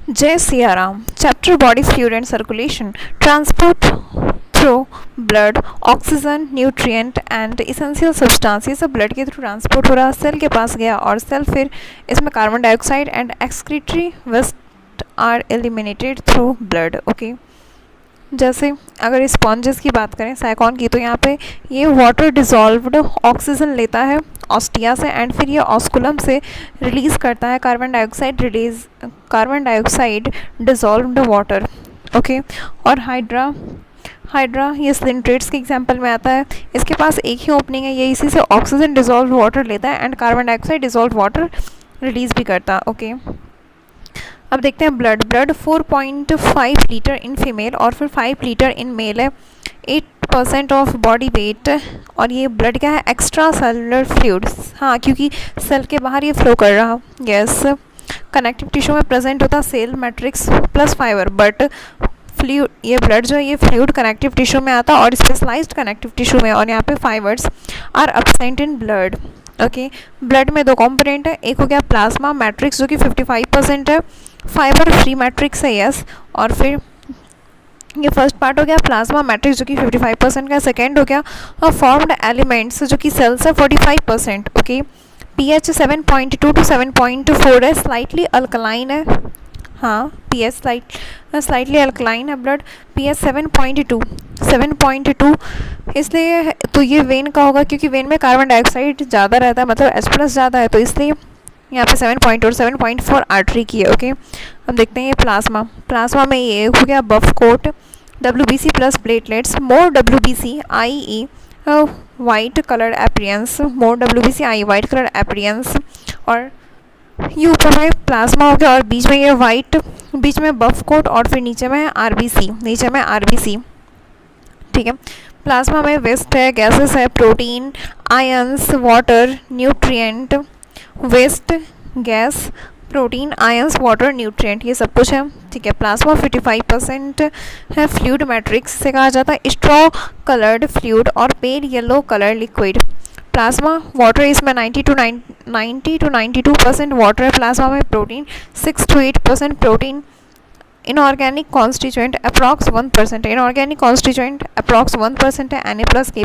Jai Siaram. Chapter Body Fluid and Circulation. Transport through blood, oxygen, nutrient and essential substance ये सब blood के through transport हो रहा, cell के पास गया और सेल फिर इसमें carbon dioxide and excretory waste are eliminated through blood. Okay, जैसे अगर स्पॉन्जेस की बात करें साइकॉन की, तो यहाँ पे ये वाटर डिजॉल्व्ड ऑक्सीजन लेता है ऑस्टिया से एंड फिर ये ऑस्कुलम से रिलीज़ करता है carbon dioxide dissolved water. Okay, और हाइड्रा ये सिलिंड्रेट्स के एग्जांपल में आता है. इसके पास एक ही ओपनिंग है, ये इसी से ऑक्सीजन डिजॉल्व वाटर लेता है and carbon dioxide dissolve water release भी करता है. ओके, अब देखते हैं ब्लड 4.5 लीटर इन फीमेल और फिर 5 लीटर इन मेल है. 8% ऑफ बॉडी वेट. और ये ब्लड क्या है? Extra cellular fluids. हाँ, क्योंकि सेल के बाहर ये फ्लो कर रहा. यस, कनेक्टिव टिश्यू में प्रेजेंट होता cell matrix plus fibre, but fluid ये ब्लड जो है ये फ्लूइड कनेक्टिव टिश्यू में आता और स्पेशलाइज्ड कनेक्टिव टिश्यू में, और यहाँ पे fibres are absent in blood. Okay, blood में दो कंपोनेंट है, एक हो गया प्लाज्मा मैट्रिक्स जो कि 55% है, फाइबर फ्री मैट्रिक्स है. यस, और फिर ये फर्स्ट पार्ट हो गया प्लाज्मा मैट्रिक्स जो कि 55% का. सेकेंड हो गया फॉर्म्ड एलिमेंट्स जो कि सेल्स है 45%. ओके, pH 7.2 to 7.4 है, स्लाइटली अल्कलाइन है. हाँ, pH स्लाइटली अल्कलाइन है ब्लड. pH 7.2 इसलिए तो ये वेन का होगा क्योंकि वेन में कार्बन डाइऑक्साइड ज़्यादा रहता है, मतलब H+ ज़्यादा है, तो इसलिए यहाँ पे 7.2 और 7.4 आर्टरी की है. ओके, अब देखते हैं ये प्लाज्मा में ये हो गया बफ कोट, WBC प्लस प्लेटलेट्स, मोर WBC IE white colour appearance, white colour appearance. और ये ऊपर में प्लाज्मा हो गया और बीच में ये वाइट, बीच में बफ कोट और फिर नीचे में RBC. ठीक है, प्लाज्मा में वेस्ट है, गैसेस है, protein, ions, water, nutrient. Waste, gas, protein, ions, water, nutrient, ये सब कुछ है. ठीक है, प्लाज्मा 55% है. फ्लूइड मैट्रिक्स से कहा जाता है स्ट्रॉ कलर्ड फ्लूइड और pale yellow colour liquid. Plasma water, इसमें 90 to 92% वाटर है प्लाज्मा में. Protein 6 to 8% protein. Inorganic constituent approx 1%. Inorganic constituent approx 1% है. Na+, K+,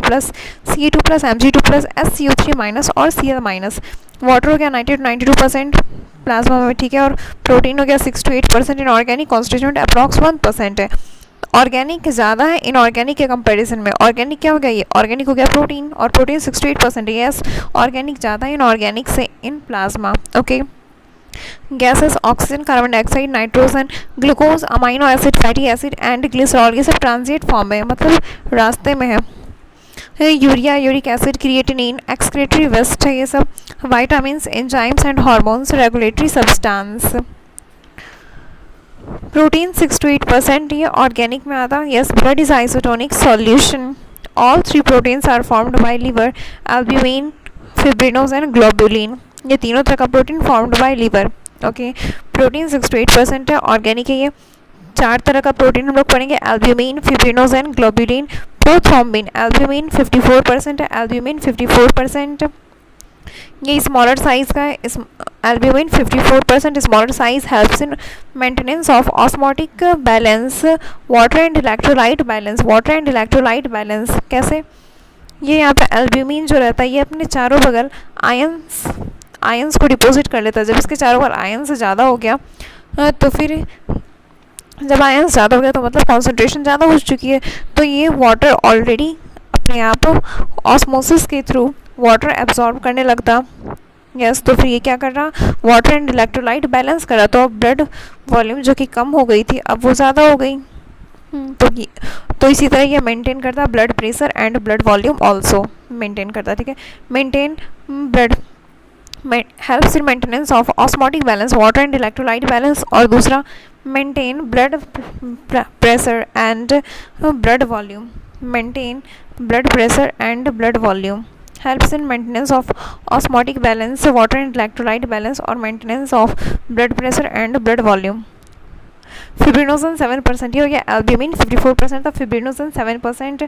Ca2+, Mg2+, SCO3- और Cl-. वाटर हो गया 90 to 92% प्लाज्मा में. ठीक है, और प्रोटीन हो गया 6 to 8%. इनऑर्गेनिक कॉन्स्टिट्यूएंट अप्रॉक्स 1% है. ऑर्गेनिक ज़्यादा है इनऑर्गेनिक के कंपैरिजन में. ऑर्गेनिक क्या हो गया? ये ऑर्गेनिक हो गया प्रोटीन, और प्रोटीन 6 to 8% है. यस, ऑर्गेनिक ज़्यादा है इनऑर्गेनिक से in plasma. Okay, gases oxygen, carbon dioxide, nitrogen, glucose, amino acid, fatty acid and glycerol, ये सब ट्रांजिट फॉर्म में, मतलब रास्ते में है. Urea, uric acid, creatinine, excretory waste है ये सब. Vitamins, enzymes and hormones, regulatory substance. Protein 6 to 8% ये ऑर्गेनिक में आता. Yes, blood is isotonic solution. All 3 proteins are formed by liver, albumin, fibrinogen and globulin. ये तीनों तरह का protein formed by liver. Okay, protein 6 to 8% है, organic है. ये 4 तरह का प्रोटीन हम लोग पढ़ेंगे, albumin, fibrinogen and globulin. Prothrombin, albumin 54% है, एल्ब्यूमिन 54%. ये स्मॉलर साइज का है. Albumin 54% smaller size helps in maintenance of osmotic balance, water and electrolyte balance. कैसे? ये यहाँ पे एल्ब्यूमिन जो रहता है ये अपने चारों बगल आयंस को डिपॉजिट कर लेता है. जब इसके चारों बगल आयंस ज़्यादा हो गया तो फिर जब आयंस ज़्यादा हो गया तो मतलब कॉन्सेंट्रेशन ज़्यादा हो चुकी है, तो ये वाटर ऑलरेडी अपने आप ऑस्मोसिस के थ्रू वाटर एब्जॉर्ब करने लगता. यस, तो फिर ये क्या कर रहा? वाटर एंड इलेक्ट्रोलाइट बैलेंस कर रहा. तो अब ब्लड वॉल्यूम जो कि कम हो गई थी अब वो ज़्यादा हो गई. तो इसी तरह ये मेंटेन करता blood pressure and blood volume also maintain करता. ठीक है, maintain blood helps in maintenance of osmotic balance, water and electrolyte balance. और दूसरा maintain blood pressure and blood volume. Maintain blood pressure and blood volume helps in maintenance of osmotic balance, water and electrolyte balance, और maintenance of blood pressure and blood volume. Fibrinogen 7% ये हो गया. albumin 54% था, fibrinogen 7%.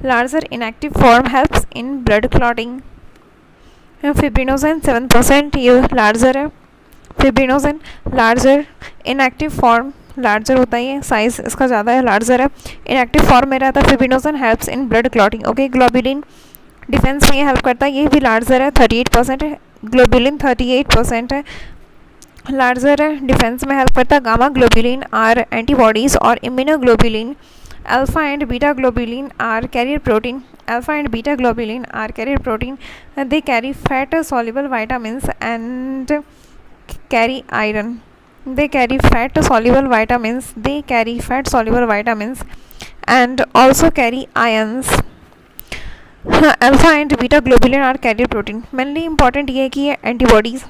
larger inactive form helps in blood clotting. fibrinogen 7% ये larger है. Fibrinogen larger, inactive form larger होता है, ये साइज इसका ज़्यादा है, लार्जर है, इनएक्टिव फॉर्म में रहता है। Fibrinogen helps in blood clotting, okay. Globulin defence में ये हेल्प करता है, ये भी लार्जर है, 38% है। ग्लोबुलिन 38% है, लार्जर है, डिफेंस में हेल्प करता है। गामा ग्लोबुलिन आर एंटीबॉडीज और immunoglobulin alpha and beta globulin are carrier protein, alpha and beta globulin are carrier protein, they carry fat soluble vitamins and carry iron, they carry fat soluble vitamins, they carry fat soluble vitamins and also carry ions। Alpha and beta globulin are carrier protein, mainly important ये है कि ये antibodies,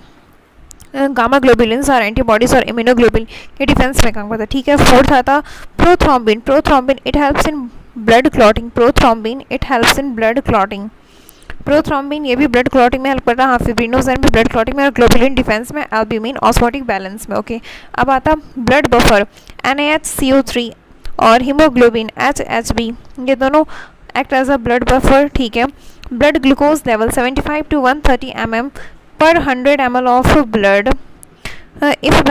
gamma globulins और antibodies और immunoglobulin ये defence में काम करता है, ठीक है। फोर्थ आता prothrombin, prothrombin it helps in blood clotting, prothrombin it helps in blood clotting, prothrombin ये भी ब्लड क्लॉटिंग में हेल्प करता है। हाँ, फिब्रिनोजेन भी ब्लड क्लॉटिंग में और ग्लोबुलिन डिफेंस में, एल्ब्यूमिन ऑस्मोटिक बैलेंस में, ओके। अब आता ब्लड बफर, NaHCO3 और हीमोग्लोबिन HHB, ये दोनों act as a blood buffer, ठीक है। Blood glucose level 75 to 130 mm per 100 ml of blood, if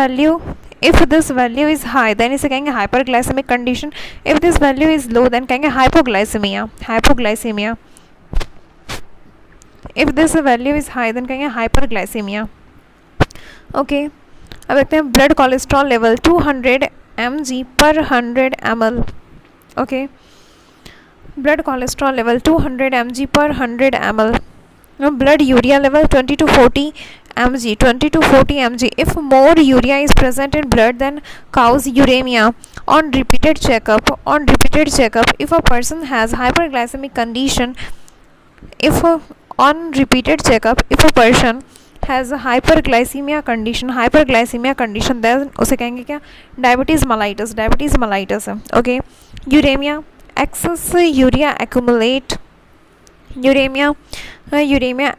this value is high then इसे कहेंगे hyperglycemic condition, if this value is low then कहेंगे hypoglycemia, hypoglycemia, if this value is high then कहेंगे hyperglycemia, okay. अब देखते हैं blood cholesterol level 200 mg per 100 ml, okay. Blood cholesterol level 200 mg per 100 ml, blood urea level 20 to 40 mg, 20 to 40 mg, if more urea is present in blood then cause uremia on repeated checkup, if a person has hyperglycemic condition, if on repeated checkup if a person has a hyperglycemia condition then उसे कहेंगे क्या, diabetes mellitus है, okay. Uraemia, excess urea accumulate,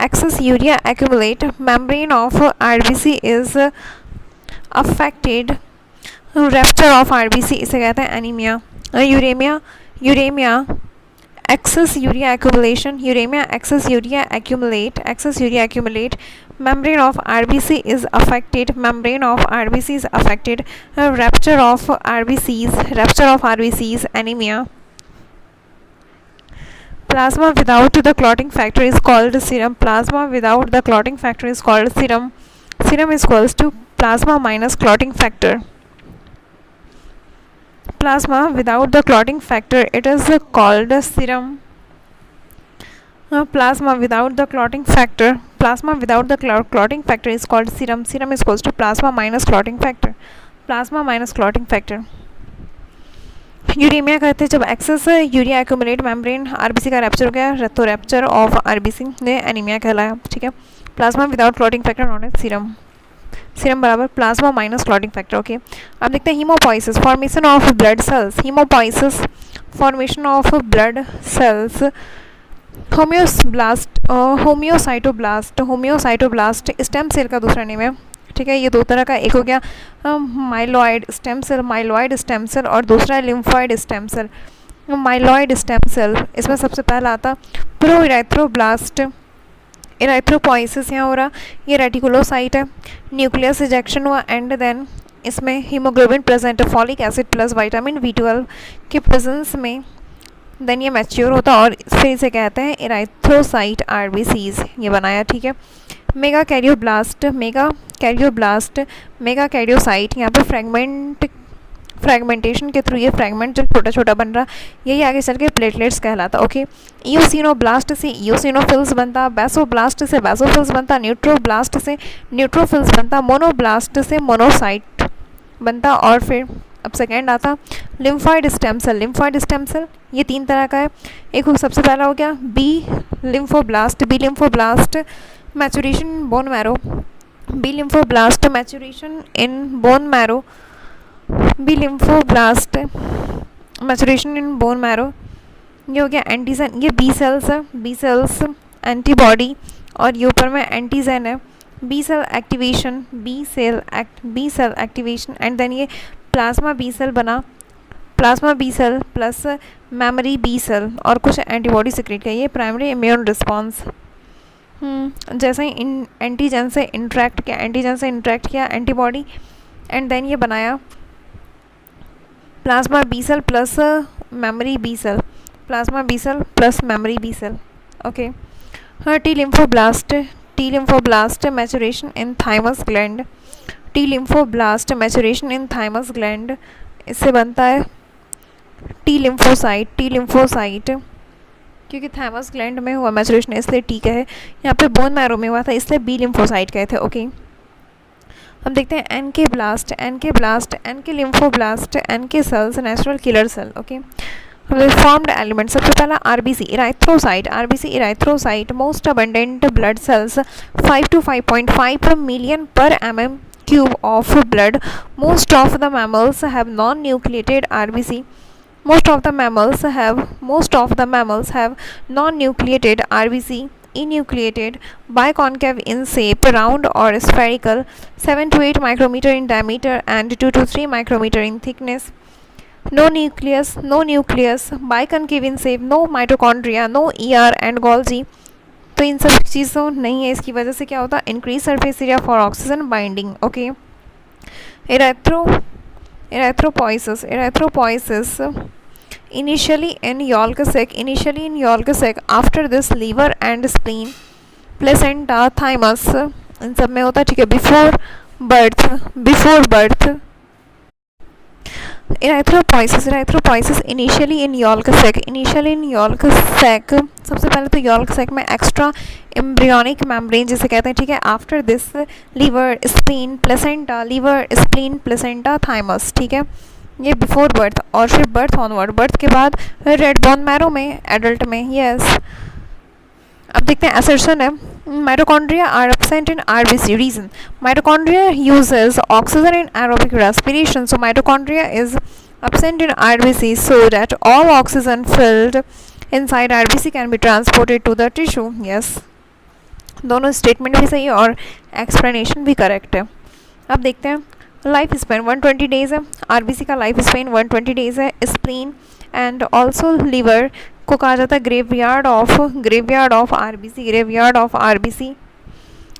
excess urea accumulate, membrane of RBC is affected, rupture of RBC इसे कहते हैं anaemia. Uraemia excess urea accumulation, excess urea accumulate, membrane of RBC is affected, rupture of RBCs, anemia। Plasma without the clotting factor is called serum, serum is equals to plasma minus clotting factor, plasma without the clotting factor it is called serum, plasma without the clotting factor is called serum is equals to plasma minus clotting factor, uremia कहते हैं जब excess urea accumulate, membrane RBC का rupture हो गया तो rupture of RBC ने anaemia कहलाया, ठीक है। Plasma without clotting factor non as serum बराबर plasma minus clotting factor, okay. अब देखते हैं haemopoiesis, formation of blood cells, haemocytoblast stem cell का दूसरा नेम है, ठीक है। ये दो तरह का, एक हो गया माइलॉइड स्टेम सेल और दूसरा है lymphoid stem cell. Myeloid stem cell इसमें सबसे पहला आता प्रो इरेथ्रोब्लास्ट, इरेथ्रोपोइसिस यहाँ हो रहा, ये रेटिकुलोसाइट है, न्यूक्लियस इजेक्शन हुआ एंड देन इसमें हीमोग्लोबिन प्रेजेंट है, folic acid plus vitamin B12 के प्रेजेंस में देन ये मैच्योर होता और फिर इसे कहते हैं इरेथ्रोसाइट आरबीसीज, ये बनाया, ठीक है। मेगा कैरियोसाइट, यहाँ पे फ्रेगमेंटेशन के थ्रू ये फ्रेगमेंट जो छोटा छोटा बन रहा यही आगे चल के प्लेटलेट्स कहलाता, ओके। ईओसिनोब्लास्ट से ईओसिनोफिल्स बनता, बेसोब्लास्ट से बेसोफिल्स बनता, न्यूट्रोब्लास्ट से न्यूट्रोफिल्स बनता, मोनोब्लास्ट से मोनोसाइट बनता और फिर अब सेकेंड आता लिम्फॉइड स्टेम सेल, ये तीन तरह का है। एक सबसे पहला हो गया B lymphoblast maturation bone marrow, B lymphoblast maturation in bone marrow, ये हो गया एंटीजन, ये बी सेल्स एंटीबॉडी और ये ऊपर में एंटीजन है, B cell activation and then ये प्लाज्मा बी सेल बना, plasma B cell plus memory B cell और कुछ एंटीबॉडी सिक्रेट किया, ये प्राइमरी इम्यून रिस्पॉन्स, जैसे ही एंटीजन से इंटरेक्ट किया एंटीबॉडी, एंड देन ये बनाया plasma B cell plus memory B cell, plasma B cell plus memory B cell. Okay, हाँ, T lymphoblast maturation in thymus gland, T lymphoblast maturation in thymus gland, इससे बनता है T lymphocyte, क्योंकि thymus gland में हुआ maturation इसलिए T का है, यहाँ पे बोन मैरो में हुआ था इसलिए बी लिम्फोसाइट कहे थे। ओके, हम देखते हैं N K lymphoblast, N K cells natural killer cell. Okay, formed element, सबसे पहला RBC erythrocyte, most abundant blood cells 5 to 5.5 million per mm³ of blood. Most of the mammals have non-nucleated RBC. Most of the mammals have non-nucleated RBC, enucleated, biconcave in shape, round or spherical, 7 to 8 micrometer in diameter and 2 to 3 micrometer in thickness. No nucleus, biconcave in shape, no mitochondria, no ER and Golgi. तो इन सब चीज़ों नहीं है, इसकी वजह से क्या होता है, increase surface area for oxygen binding. Okay, erythropoiesis initially in yolk sac, after this liver and spleen, placenta, thymus, इन सब में होता है, ठीक है, before birth. erythropoiesis initially in yolk sac, सबसे पहले तो yolk sac में एक्स्ट्रा एम्ब्रियोनिक मेम्ब्रेन जिसे कहते हैं, ठीक है, after this liver spleen placenta thymus, ठीक है, ये बिफोर बर्थ, और फिर बर्थ ऑनवर्ड, बर्थ के बाद रेड बोन मैरो में एडल्ट में। यस, अब देखते हैं असर्शन है, mitochondria are absent in RBC. Reason: mitochondria uses oxygen in aerobic respiration, so mitochondria is absent in RBC so that all oxygen filled inside RBC can be transported to the tissue. Yes, दोनों statement भी सही है और explanation भी correct है। अब देखते हैं लाइफ स्पेन 120 डेज है, आरबीसी का लाइफ स्पेन 120 डेज है। स्प्लीन एंड ऑल्सो लीवर को कहा जाता है ग्रेवयार्ड ऑफ आरबीसी,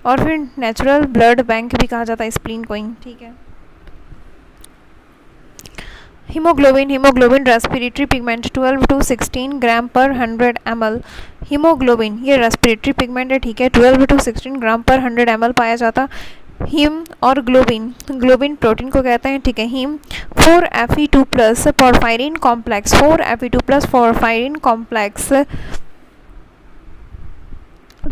और फिर नेचुरल ब्लड बैंक भी कहा जाता है स्प्लीन को ही, ठीक है। हीमोग्लोबिन रेस्पिरेटरी पिगमेंट 12 to 16 ग्राम पर 100 ml। हीमोग्लोबिन ये रेस्पिरेटरी पिगमेंट है, ठीक है, 12 to 16 ग्राम पर 100 ml पाया जाता। हीम और ग्लोबिन प्रोटीन को कहते हैं, ठीक है। Haem 4Fe2 plus porphyrin complex, 4Fe2 plus porphyrin complex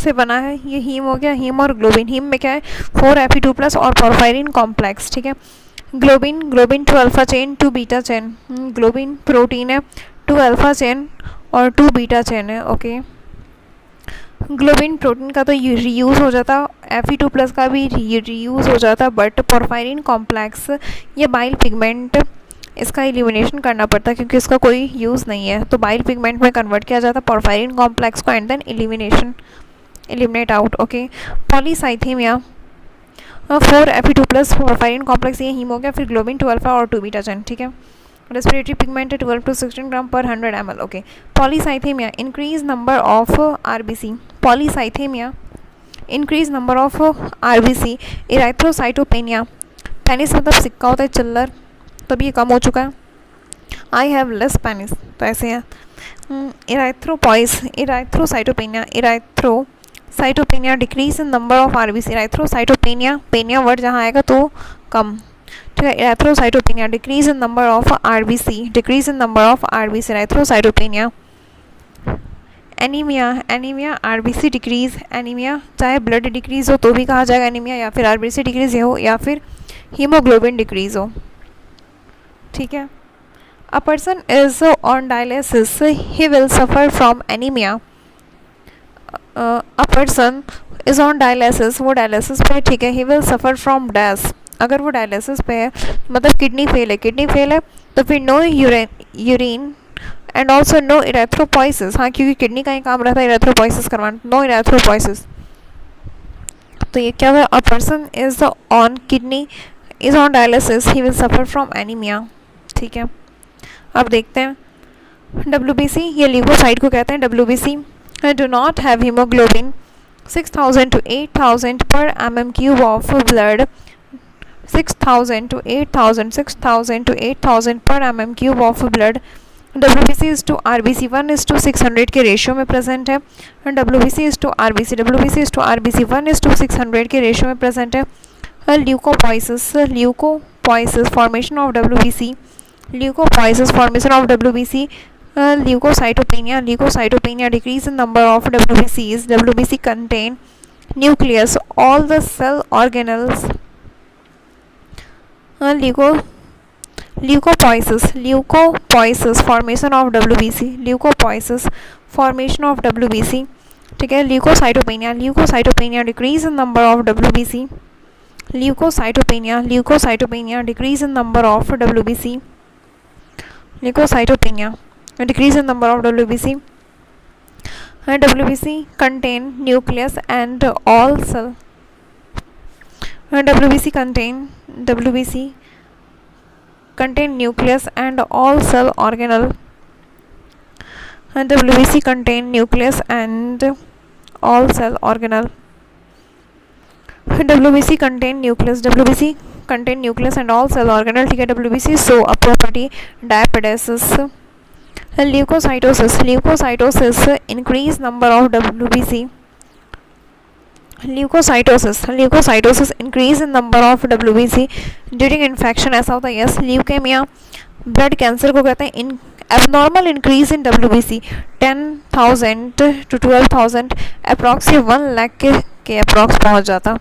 से बना है, ये हीम हो गया। हीम और ग्लोबिन, हीम में क्या है 4Fe2 प्लस और पोरफायरिन कॉम्प्लेक्स, ठीक है। Globin 2 alpha chain 2 beta chain, globin protein है 2 अल्फा चेन और 2 बीटा चेन है, ओके। ग्लोबिन प्रोटीन का तो रीयूज़ हो जाता, Fe2 प्लस का भी रीयूज़ हो जाता, बट पोरफायरिन कॉम्प्लेक्स ये बाइल पिगमेंट, इसका एलिमिनेशन करना पड़ता क्योंकि इसका कोई यूज़ नहीं है, तो बाइल पिगमेंट में कन्वर्ट किया जाता पोरफायरिन कॉम्प्लेक्स को and then eliminate out, okay. Polycythaemia 4Fe2 plus porphyrin complex ये हीम हो गया, फिर ग्लोबिन 2 अल्फा और 2 बीटा चेन, ठीक है। रेस्पिरेटरी पिगमेंट 12 to 16 ग्राम पर 100 ml, okay. Polycythaemia increase number of RBC, polycythaemia increase number of RBC. Erythrocytopenia, pennies मतलब सिक्का होता है चिल्लर, तब ये कम हो चुका है। आई हैव लेस पेनिस, तो ऐसे है। Erythrocytopenia decrease in number of RBC. Erythrocytopenia, penia word जहाँ आएगा तो कम, ठीक है। Erythrocytopenia decrease in number of RBC, erythrocytopenia. Anaemia RBC decrease, anaemia चाहे ब्लड डिक्रीज हो तो भी कहा जाएगा एनीमिया, या फिर आरबीसी डिक्रीज हो या फिर हीमोग्लोबिन डिक्रीज हो, ठीक है। A person is on dialysis, he will suffer from anaemia. A person is on dialysis, वो डायलिसिस पे, ठीक है। He will suffer from dash, अगर वो डायलिसिस पे है मतलब किडनी फेल है तो फिर no urine and also no erythropoiesis, हाँ क्योंकि किडनी का ही काम रहता है इरेथ्रोपोइसिस करवाना, नो इरेथ्रोपोइसिस। तो ये क्या हुआ, a person is on dialysis, he will suffer from anaemia, ठीक है। अब देखते हैं WBC, ये ल्यूकोसाइट को कहते हैं WBC। Do not have haemoglobin, 6,000 to 8,000 per mm cube of blood. 6,000 to 8,000, 6,000 to 8,000 per mm cube of blood. WBC is to RBC 1 is to 600 के रेशियो में प्रेजेंट है. WBC is to RBC, WBC is to RBC 1 is to 600 के ratio में present है. Leukopoiesis, leukopoiesis formation of WBC, leukopoiesis formation of WBC. Leukocytopenia, leukocytopenia decrease in number of WBCs. WBC contain nucleus, all the cell organelles. Leukopoiesis, leukopoiesis formation of WBC, leukopoiesis formation of WBC. ठीक है. Leukocytopenia, leukocytopenia decrease in number of WBC. Leukocytopenia, leukocytopenia decrease in number of WBC. Leukocytopenia decrease in number of WBC. And WBC contain nucleus and all cell. WBC contain nucleus and all cell organelle. And WBC contain nucleus and all cell organelle. WBC contain nucleus, WBC contain nucleus and all cell organelle. ठीक है. WBC show a property diapedesis. Leukocytosis, leukocytosis increase number of WBC. Leukocytosis increase in number of WBC during infection. ऐसा होता है. Yes. Leukaemia blood cancer को कहते हैं abnormal increase in WBC 10,000 to 12,000 approx 1 lakh के approx पहुँच जाता.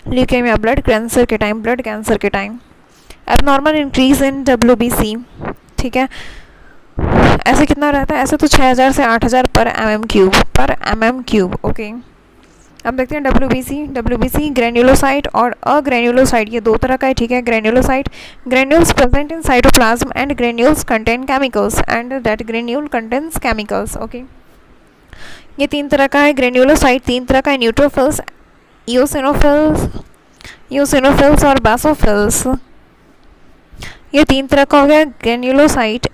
ल्यूकेमिया ब्लड कैंसर के time abnormal increase in WBC. ठीक है. ऐसे कितना रहता है? ऐसे तो 6,000 से 8,000 पर mm क्यूब. ओके. अब देखते हैं WBC ग्रेन्युलोसाइट और अग्रेन्युलोसाइट, ये दो तरह का है. ठीक है. Granulocyte, granules present in cytoplasm and granules contain chemicals and that granule contains chemicals. Okay. ये 3 तरह का है. ग्रेन्युलोसाइट 3 तरह का है. न्यूट्रोफिल्स, यूसिनोफिल्स और बासोफिल्स. ये 3 तरह का हो गया. ग्रेन्युलोसाइट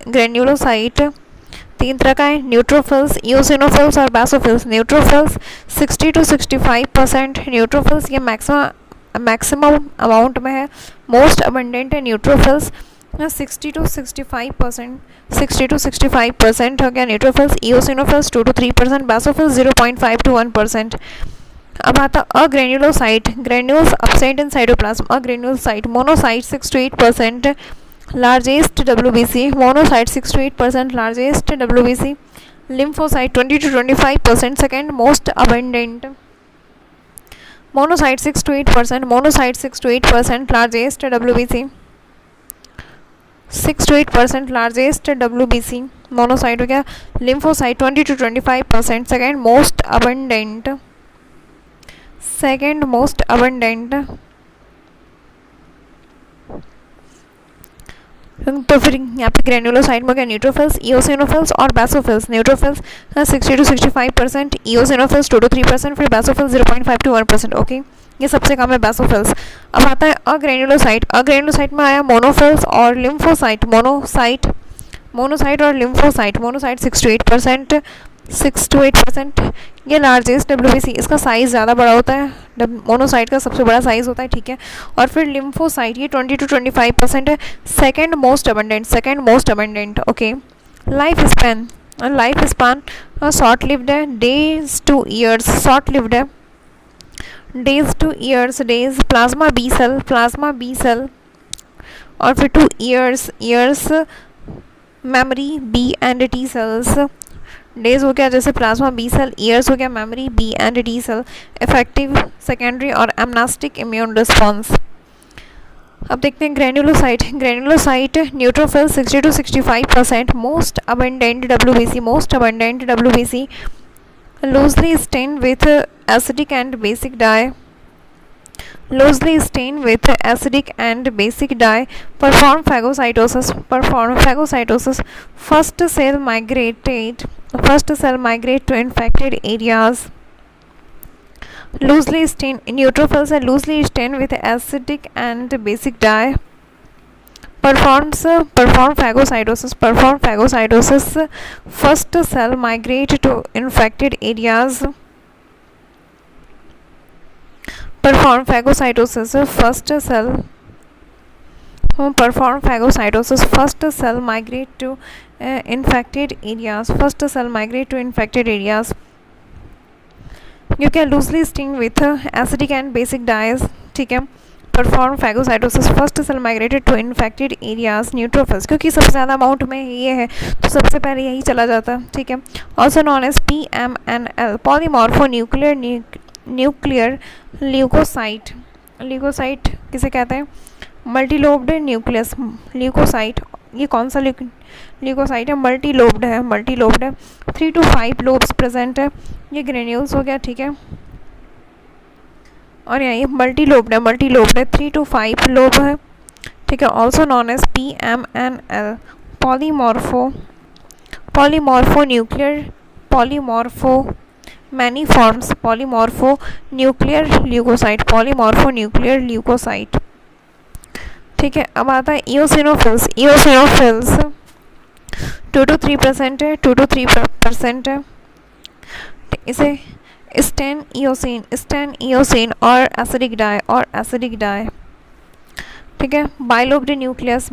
3 तरह का है. न्यूट्रोफिल्स, यूसिनोफिल्स और बासोफिल्स. Neutrophils 60 to 65%. न्यूट्रोफिल्स ये मैक्सिमम अमाउंट में है. मोस्ट अबंडेंट है न्यूट्रोफिल्स. 60 to 65% हो गया neutrophils. Eosinophils 2 to 3%. Basophils 0.5 to 1%. अब आता agranulocyte, granules absent in cytoplasm. Agranulocyte monocyte 6 to 8%. largest WBC. monocyte 6 to 8% largest WBC. lymphocyte 20 to 25%. second most abundant. monocyte 6 to 8% largest WBC. 6 to 8% largest WBC. monocyte हो गया. lymphocyte 20 to 25%. second most abundant. तो फिर यहाँ पे granulocyte में क्या? Neutrophils, eosinophils और basophils. Neutrophils 60 to 65%, eosinophils 2 to 3%, फिर बासोफिल्स 0.5 to 1%. ओके. ये सबसे कम है बासोफिल्स. अब आता है अग्रेन्युलोसाइट. अग्रेन्युलोसाइट में आया मोनोफिल्स और लिम्फोसाइट. मोनोसाइट और लिम्फोसाइट. Monocyte 6 to 8%. ये लार्जेस्ट WBC. इसका साइज़ ज़्यादा बड़ा होता है. मोनोसाइट का सबसे बड़ा साइज़ होता है. ठीक है. और फिर लिम्फोसाइट ये 20 to 25% है. Second most abundant. Okay. Life span short lived है. Days to years. Plasma B cell और फिर 2 years memory B and T cells. Days हो गया जैसे प्लाज्मा बी सेल, ईयर्स हो गया memory B and T cell. Effective secondary और anamnestic immune response. अब देखते हैं granulocyte. Neutrophil 60 to 65%. Most abundant WBC. Loosely stain with acidic and basic dye. Perform phagocytosis. First cell migrate to infected areas. Loosely stained neutrophils are loosely stained with acidic and basic dye. Perform phagocytosis. First cell migrate to infected areas. perform phagocytosis, first cell perform phagocytosis, first cell migrate to infected areas, first cell migrate to infected areas. You can loosely sting with acidic and basic dyes, ठीक है. Perform phagocytosis, first cell migrated to infected areas, neutrophils, क्योंकि सबसे ज़्यादा amount में ये है तो सबसे पहले यही चला जाता है, ठीक है. Also known as PMNL, polymorpho nuclear leucocyte. Leucocyte किसे कहते हैं? Multilobed nucleus leucocyte. ये कौन सा ल्यूकोसाइट है? मल्टीलोब्ड है, मल्टीलोब्ड है. 3 to 5 लोब्स प्रेजेंट है. ये ग्रेन्यूल्स हो गया, ठीक है. और यहाँ ये मल्टीलोब्ड है, मल्टीलोब्ड है, 3 to 5 लोब है, ठीक है. Also known as PMNL, polymorpho many forms, polymorpho nuclear leucocyte, ठीक है. अब आता है इओसिनोफिल्स. 2 to 3% है, 2 to 3% है. इसे स्टेन इओसिन और एसिडिक डाई, ठीक है. Bilobed nucleus,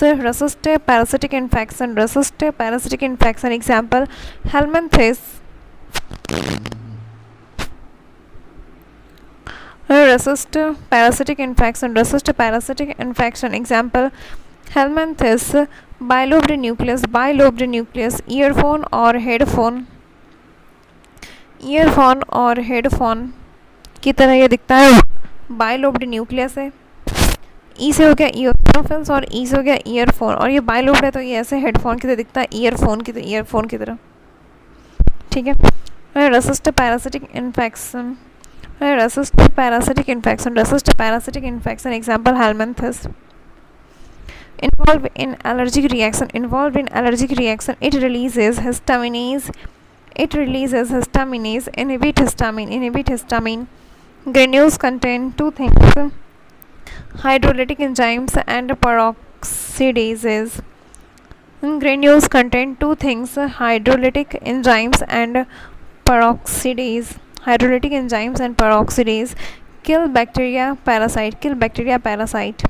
resist parasitic infection, example helminthes, resist parasitic infection, example helminthes. Bilobed nucleus, earphone और हेडफोन की तरह ये दिखता है. बाइलोब्ड न्यूक्लियस है. ई से हो गया ईओसिनोफिल्स और ई से हो गया ईयरफोन, और ये बाइलोब्ड है तो ये ऐसे हेडफोन की तरह दिखता है, ईयरफोन की तरह, ठीक है. Resist parasitic infection, example helminthes. Involved in allergic reaction, it releases histaminase, inhibit histamine. Granules contain two things, hydrolytic enzymes and peroxidases. Granules contain two things, hydrolytic enzymes and peroxidase. Kill bacteria parasite.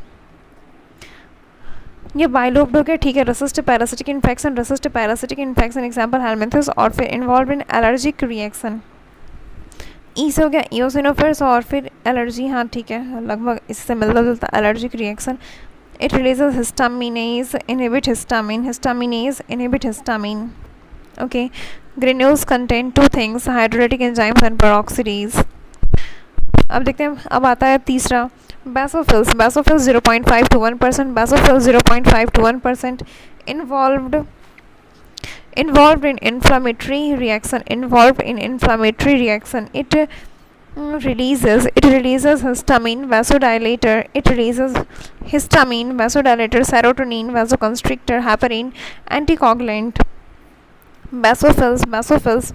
ये bilobed हो गया, ठीक है. Resist parasitic infection, example helminthes. और फिर involve in allergic reaction, E से हो गया इओसिनोफिल्स और फिर एलर्जी, हाँ ठीक है, लगभग इससे मिलता जुलता, allergic reaction. It releases histaminase, inhibit histamine, okay. Granules contain two things, hydrolytic enzymes and peroxidase. अब देखते हैं, अब आता है तीसरा, basophils 0.5 to 1%, basophils 0.5 to 1%, involved in inflammatory reaction, it releases histamine, vasodilator, serotonin, vasoconstrictor, heparin, anticoagulant. Basophils,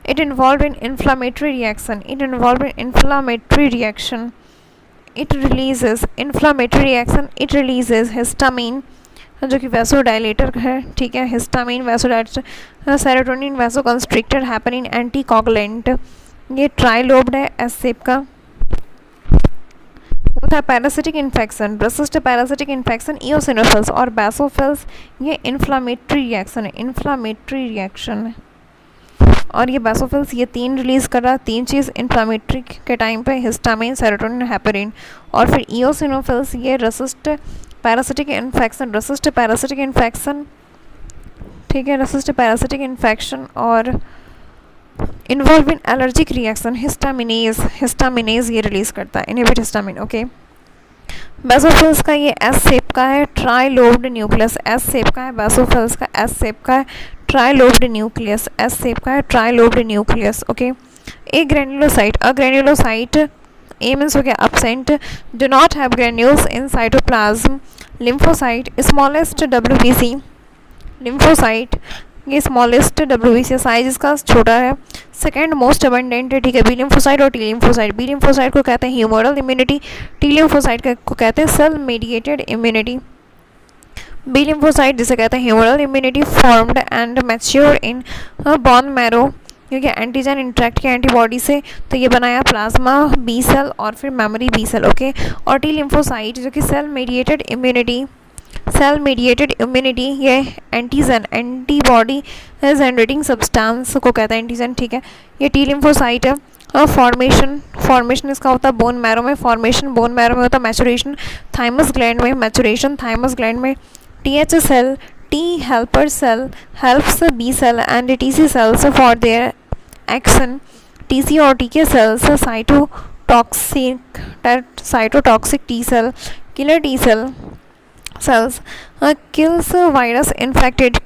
it involved in inflammatory reaction, it releases histamine जो कि vasodilator है, ठीक है. Histamine vasodilator, serotonin vasoconstrictor, heparin anticoagulant. ये trilobed है, S shape का. वो था parasitic infection, resist parasitic infection, eosinophils और बासोफिल्स. ये इन्फ्लामेटरी रिएक्शन है. और ये बासोफिल्स ये 3 रिलीज़ कर रहा, 3 चीज़ इन्फ्लामेटरी के टाइम पे, हिस्टामिन, सेरोटोनिन, हेपरिन. और फिर इओसिनोफिल्स ये रेसिस्ट पैरासिटिक इन्फेक्शन, ठीक है, रेसिस्ट पैरासिटिक इन्फेक्शन. और इन्वॉल्व इन एलर्जिक रिएक्शन, हिस्टामिनेज ये रिलीज़ करता है, इनहिबिट हिस्टामिन, ओके. बासोफिल्स का ये एस शेप का है, ट्राइलोब्ड न्यूक्लियस, एस शेप का है. बासोफिल्स का एस शेप का है, ट्राइलोब्ड न्यूक्लियस, एस शेप का है, ट्राइलोब्ड न्यूक्लियस, ओके. ए ग्रेन्युलोसाइट, ए मीन्स हो गया absent, do not have granules in cytoplasm. Lymphocyte, smallest WBC, lymphocyte ये स्मॉलेस्ट WBC साइज इसका छोटा है. सेकेंड मोस्ट अबंडेंट है, ठीक है. बी लिम्फोसाइट और टी लिम्फोसाइट. बी लिम्फोसाइट को कहते हैं ह्यूमरल इम्यूनिटी, टी लिम्फोसाइट को कहते हैं cell mediated immunity. B lymphocyte जिसे कहते हैं humoral immunity, formed and mature in bone marrow क्योंकि एंटीजन इंटरेक्ट किया एंटीबॉडी से, तो ये बनाया प्लाज्मा बी सेल और फिर मेमोरी बी सेल। ओके, और टी लिम्फोसाइट जो कि सेल मेडिएटेड इम्यूनिटी, ये एंटीजन एंटीबॉडी जनरेटिंग सब्सटेंस को कहता है एंटीजन। ठीक है, ये टी लिम्फोसाइट है। फॉर्मेशन इसका होता है बोन मैरो में, फॉर्मेशन बोन मैरो में होता है, मैचुरेशन थाइमस ग्लैंड में, मैचुरेशन थाइमस ग्लैंड में। TH cell, T helper cell helps B cell and TC cells for their action. TC और TK cells cytotoxic T cell, killer T cell cells kills virus infected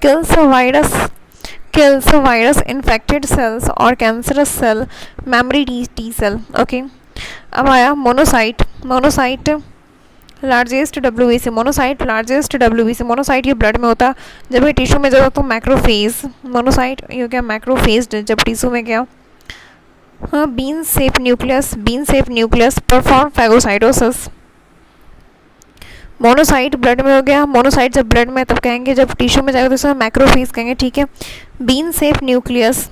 cells और cancerous cell, memory T cell। Okay, अब आया monocyte largest WBC। Monocyte ये blood में होता, जब ये tissue में जाता तो मैक्रोफेज। मोनोसाइट ये क्या मैक्रोफेज जब टिश्यू में गया। हाँ, bean shape nucleus perform phagocytosis. Monocyte blood में हो गया, मोनोसाइट जब ब्लड में तब कहेंगे, जब टिश्यू में जाएगा तो इसमें मैक्रोफेज कहेंगे। ठीक है, बीन शेप न्यूक्लियस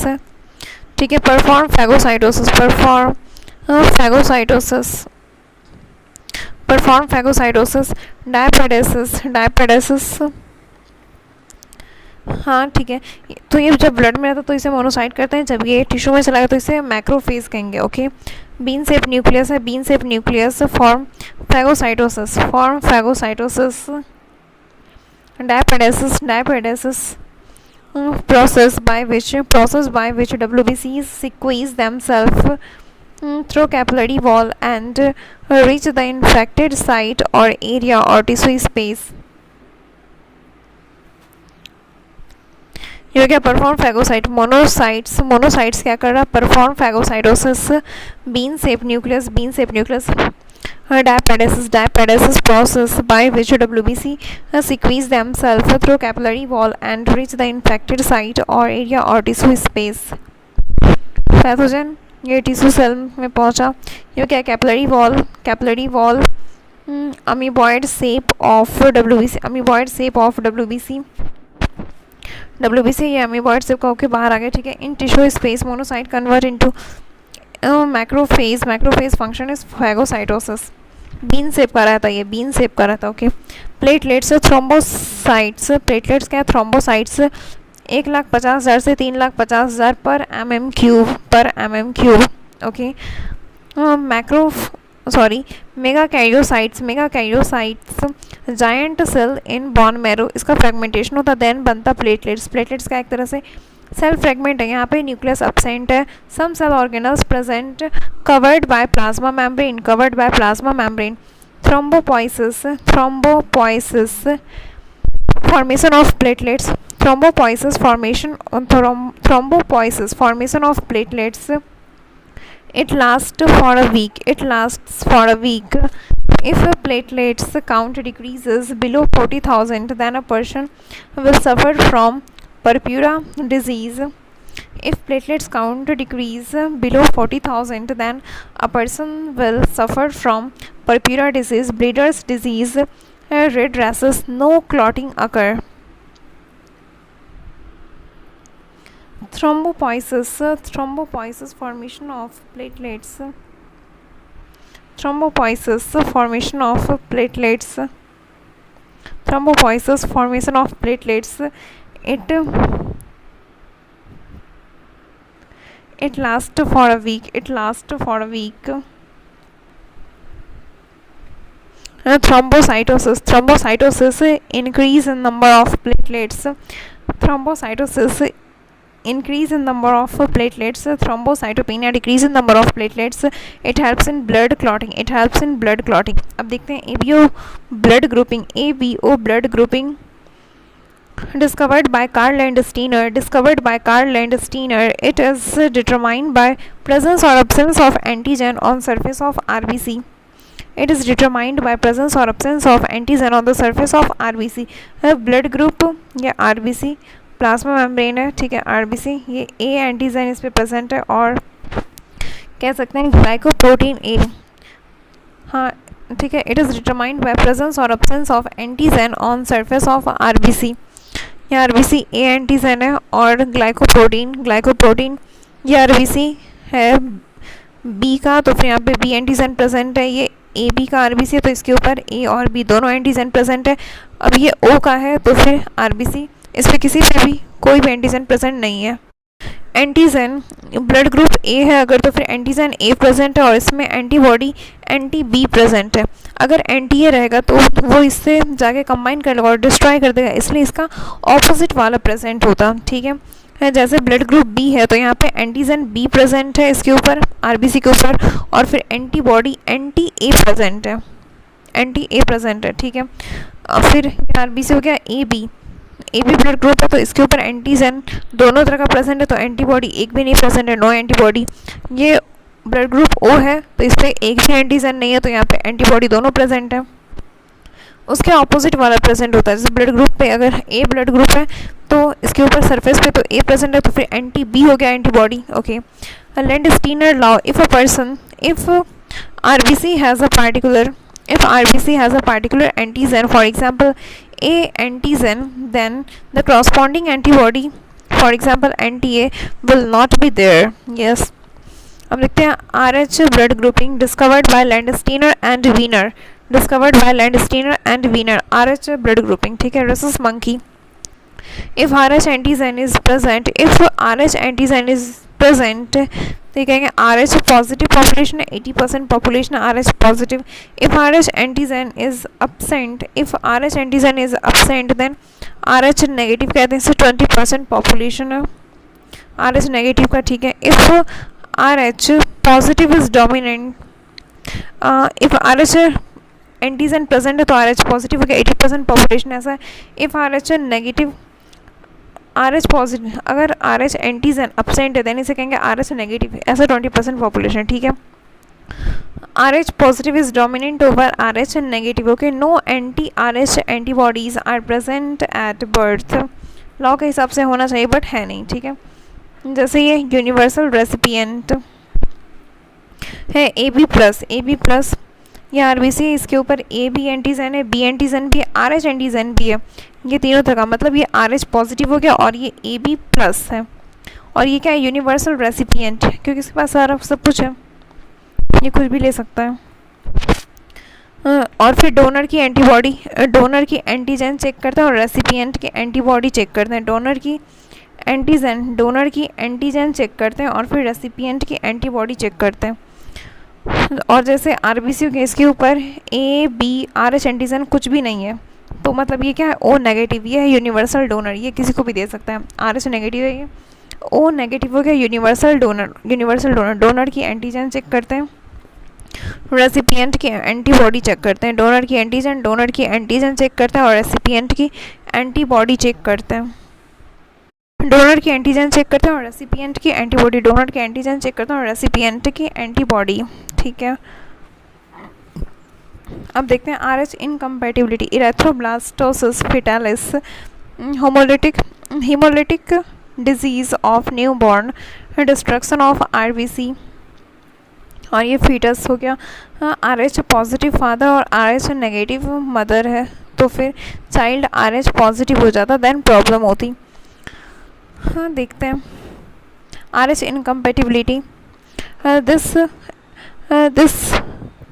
है। ठीक है, परफॉर्म फैगोसाइटोसिस। डायपेडेसिस। हाँ ठीक है, तो ये जब ब्लड में रहता है तो इसे मोनोसाइट करते हैं, जब ये टिश्यू में चला गया तो इसे मैक्रोफेज कहेंगे। Okay, bean shape nucleus form phagocytosis. Diapedesis process by which WBCs squeeze themselves through capillary wall and reach the infected site or area or tissue space। ये क्या परफॉर्म फैगोसाइट। मोनोसाइट्स क्या कर रहा है, perform phagocytosis. Bean shape nucleus diapedesis process by which WBC secretes themselves through capillary wall and reach the infected site or area or tissue space। Pathogen ये tissue cell में पहुंचा, ये क्या capillary wall amoeboid shape of WBC ये amoeboid shape का होकर बाहर आ गया। ठीक है, in tissue space monocyte convert into macrophage function is phagocytosis. Bean shape का रहता है ये, ओके। प्लेटलेट्स प्लेटलेट्स क्या है, थ्रोम्बोसाइट्स 1,50,000 से 3,50,000 पर mm cube. Okay, megakaryocytes giant cell in bone marrow, इसका फ्रेगमेंटेशन होता है, देन बनता प्लेटलेट्स का एक तरह से सेल फ्रेगमेंट है। यहाँ पे न्यूक्लियस एब्सेंट है। Some cell organelles present covered by plasma membrane. Thrombopoiesis formation of platelets। formation of platelets it lasts for a week। If platelets count decreases below 40,000 then a person will suffer from purpura disease। If platelets count decrease below 40,000 then a person will suffer from purpura disease, bleeder's disease, red rashes, no clotting occur। Thrombopoiesis formation of platelets it lasts for a week। Thrombocytosis increase in number of platelets। Thrombocytopenia decrease in number of platelets। it helps in blood clotting। अब देखते हैं ABO blood grouping discovered by Karl Landsteiner। It is determined by presence or absence of antigen on surface of RBC। Blood group या RBC plasma membrane है। ठीक है, RBC ये A antigen इस पे प्रेजेंट है और कह सकते हैं ग्लाइकोप्रोटीन A। हाँ ठीक है, it is determined by presence और absence of antigen on surface of RBC। ये आरबीसी ए एंटीजन है और ग्लाइकोप्रोटीन ये आरबीसी है बी का, तो फिर यहाँ पे बी एंटीजन प्रेजेंट है। ये ए बी का आरबीसी है तो इसके ऊपर ए और बी दोनों एंटीजन प्रेजेंट है। अब ये ओ का है तो फिर आरबीसी, इस पर किसी पे भी कोई भी एंटीजन प्रेजेंट नहीं है। एंटीजन ब्लड ग्रुप ए है अगर, तो फिर एंटीजन ए प्रेजेंट है और इसमें एंटीबॉडी एंटी बी प्रेजेंट है। अगर एंटी ए रहेगा तो वो इससे जाके कंबाइन कर लेगा और डिस्ट्रॉय कर देगा, इसलिए इसका ऑपोजिट वाला प्रेजेंट होता, ठीक है। जैसे ब्लड ग्रुप बी है तो यहाँ पे एंटीजन बी प्रेजेंट है इसके ऊपर आरबीसी के ऊपर, और फिर एंटीबॉडी एंटी ए प्रेजेंट है, ठीक है। फिर आरबीसी हो गया ए बी ब्लड ग्रुप है तो इसके ऊपर एंटीजन दोनों तरह का प्रेजेंट है, तो एंटीबॉडी एक भी नहीं प्रेजेंट है, नो एंटीबॉडी। ये ब्लड ग्रुप ओ है तो इस पर एक भी एंटीजन नहीं है, तो यहाँ पे एंटीबॉडी दोनों प्रेजेंट है। उसके ऑपोजिट वाला प्रेजेंट होता है, जैसे ब्लड ग्रुप पे अगर ए ब्लड ग्रुप है तो इसके ऊपर सरफेस पे तो ए प्रेजेंट है, तो फिर एंटी बी हो गया antibody, okay. Land-Steiner law, if RBC has a particular antigen, for example A antigen, then the corresponding antibody, for example anti-A, will not be there. Yes. अब देखते हैं RH blood grouping discovered by Landsteiner and Wiener. RH blood grouping, ठीक है, rhesus monkey. If RH antigen is present, तो ये कहेंगे RH positive population है, 80% population RH positive. If RH antigen is absent, then RH negative कहते हैं, इसे 20% population है RH नेगेटिव का, ठीक है। If RH positive is dominant, if RH antigen present है तो RH पॉजिटिव हो गया, 80% पॉपुलेशन ऐसा है। If RH negative, RH positive, अगर RH एंटीजन absent है देन इसे कहेंगे RH नेगेटिव, ऐसा 20% पॉपुलेशन, ठीक है। RH positive is dominant over RH negative, okay. No anti RH antibodies are present at birth, law के हिसाब से होना चाहिए बट है नहीं, ठीक है। जैसे ये यूनिवर्सल रेसिपिएंट है AB प्लस, ये आरबीसी है, इसके ऊपर ए बी एंटीजन है, बी एंटीजन भी है, RH एंटीजन भी है, ये तीनों तरह का, मतलब ये RH पॉजिटिव हो गया और ये ए बी प्लस है, और ये क्या है, यूनिवर्सल रेसिपिएंट, क्योंकि इसके पास सारा सब कुछ है, ये कुछ भी ले सकता है। और फिर डोनर की एंटीजन चेक करते हैं और रेसिपिएंट की एंटीबॉडी चेक करते हैं। डोनर की एंटीजन चेक करते हैं और फिर रेसिपिएंट की एंटीबॉडी चेक करते हैं। और जैसे आरबीसी के इसके ऊपर ए बी RH एंटीजन कुछ भी नहीं है, तो मतलब ये क्या है, O नेगेटिव, ये है यूनिवर्सल डोनर, ये किसी को भी दे सकता है। RH नेगेटिव है, ये O नेगेटिव हो गया, यूनिवर्सल डोनर। डोनर की एंटीजन चेक करते हैं, रेसिपिएंट की एंटीबॉडी चेक करते हैं। डोनर की एंटीजन चेक करते हैं और रेसिपिएंट की एंटीबॉडी चेक करते हैं। डोनर की एंटीजन चेक करते हैं और रेसिपिएंट की एंटीबॉडी, और रेसिपिएंट की एंटीबॉडी, ठीक है। अब देखते हैं RH incompatibility, erythroblastosis fetalis, haemolytic disease of newborn, destruction of RBC, और ये फीटस हो गया। RH पॉजिटिव फादर और RH नेगेटिव मदर है तो फिर चाइल्ड RH पॉजिटिव हो जाता, देन प्रॉब्लम होती। हाँ देखते हैं RH incompatibility, this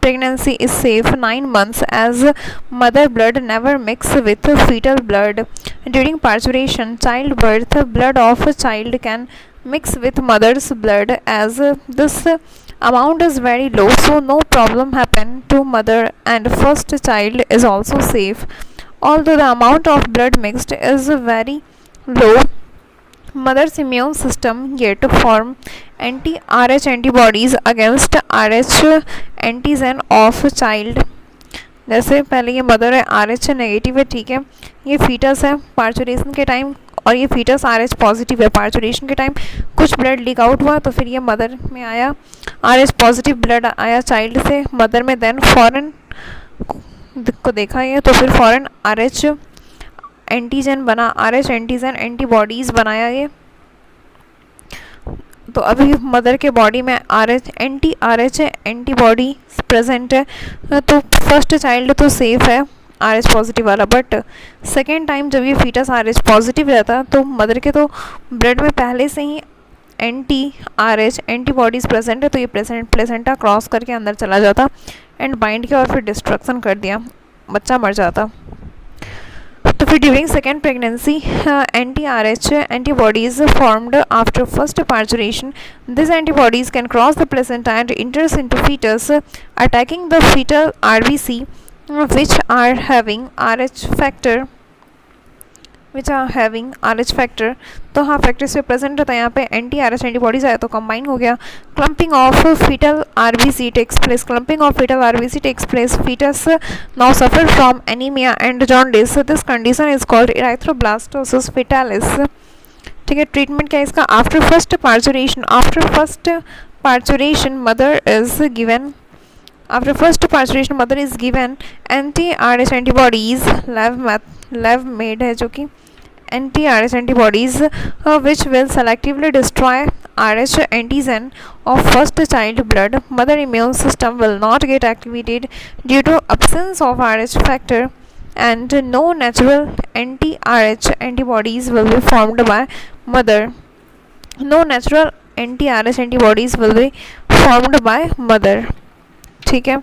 pregnancy is safe 9 months as mother blood never mix with fetal blood. During parturition, childbirth, blood of child can mix with mother's blood as this amount is very low, so no problem happen to mother and first child is also safe. Although the amount of blood mixed is very low, mother's immune system yet form anti-RH antibodies against RH antigen of child. जैसे पहले ये mother है RH negative है, ठीक है, ये foetus है parturition के टाइम, और ये फीटस RH पॉजिटिव है। पार्चुरेशन के टाइम कुछ ब्लड लीक आउट हुआ तो फिर ये मदर में आया, RH पॉजिटिव ब्लड आया चाइल्ड से मदर में, देन फॉरेन को देखा ये तो फिर फॉरेन RH एंटीजन बना, RH एंटीजन एंटीबॉडीज़ बनाया ये, तो अभी मदर के बॉडी में एंटी-RH एंटीबॉडी प्रेजेंट है, तो फर्स्ट चाइल्ड तो सेफ है RH पॉजिटिव वाला, बट सेकेंड टाइम जब ये फीटस RH पॉजिटिव रहता तो मदर के तो ब्लड में पहले से ही anti-RH एंटीबॉडीज़ प्रेजेंट है, तो ये प्लेसेंटा क्रॉस करके अंदर चला जाता एंड बाइंड किया और फिर डिस्ट्रक्शन कर दिया, बच्चा मर जाता। तो फिर during second pregnancy anti-RH antibodies formed after first parturition. These antibodies can cross the placenta and enters into fetus, attacking the fetal RBC, which are having RH factor. तो हाँ फैक्टर्स पे प्रेजेंट रहता है, यहाँ पे anti-RH एंटीबॉडीज आया तो combine हो गया। Clumping of fetal RBC takes place. Clumping of fetal RBC takes place. Fetus now suffer from anemia and jaundice. This condition is called erythroblastosis fetalis. ठीक है, ट्रीटमेंट क्या है इसका? After first parturition mother is given anti-RH antibodies, लेवमेड है जो कि anti-RH antibodies which will selectively destroy RH antigen of first child blood. Mother immune system will not get activated due to absence of RH factor, and no natural anti-RH antibodies will be formed by mother. ठीक है।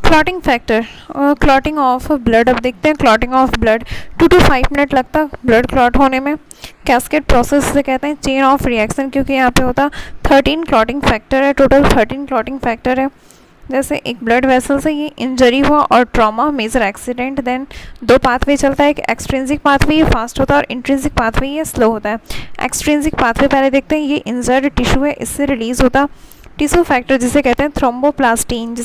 Clotting factor, clotting of blood, अब देखते हैं clotting of blood 2 to 5 minute लगता blood clot होने में। Cascade process से कहते हैं चेन ऑफ रिएक्शन, क्योंकि यहाँ पे होता 13 क्लॉटिंग फैक्टर है, टोटल 13 क्लॉटिंग फैक्टर है। जैसे एक ब्लड वेसल से ये इंजरी हुआ और trauma, major accident, then 2 pathway चलता है, एक एक्सट्रिंसिक पाथवे ये फास्ट होता है और इंट्रिंसिक पाथवे ये स्लो होता है। एक्सट्रिंसिक पाथवे पहले देखते हैं, ये इंजर्ड टिश्यू है, इससे रिलीज होता टिश्यू फैक्टर जिसे कहते हैं थ्रोम्बोप्लास्टिन,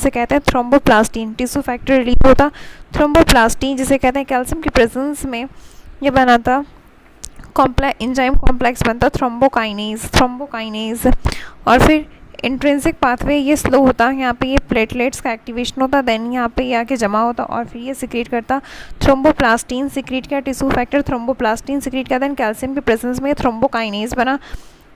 टिश्यू फैक्टर रिलीज होता थ्रोम्बोप्लास्टिन, जिसे कहते हैं कैल्शियम की प्रेजेंस में ये बनाता एंजाइम कॉम्प्लेक्स बनता थ्रोम्बोकाइनेज। और फिर इंट्रिंसिक पाथवे ये स्लो होता, यहाँ पे ये प्लेटलेट्स का एक्टिवेशन होता, देन यहाँ पे ये आके जमा होता और फिर ये सिक्रेट करता थ्रोम्बोप्लास्टिन, सिक्रेट किया टिश्यू फैक्टर थ्रोम्बोप्लास्टिन सिक्रेट किया, देन कैल्शियम की प्रेजेंस में थ्रोम्बोकाइनेज बना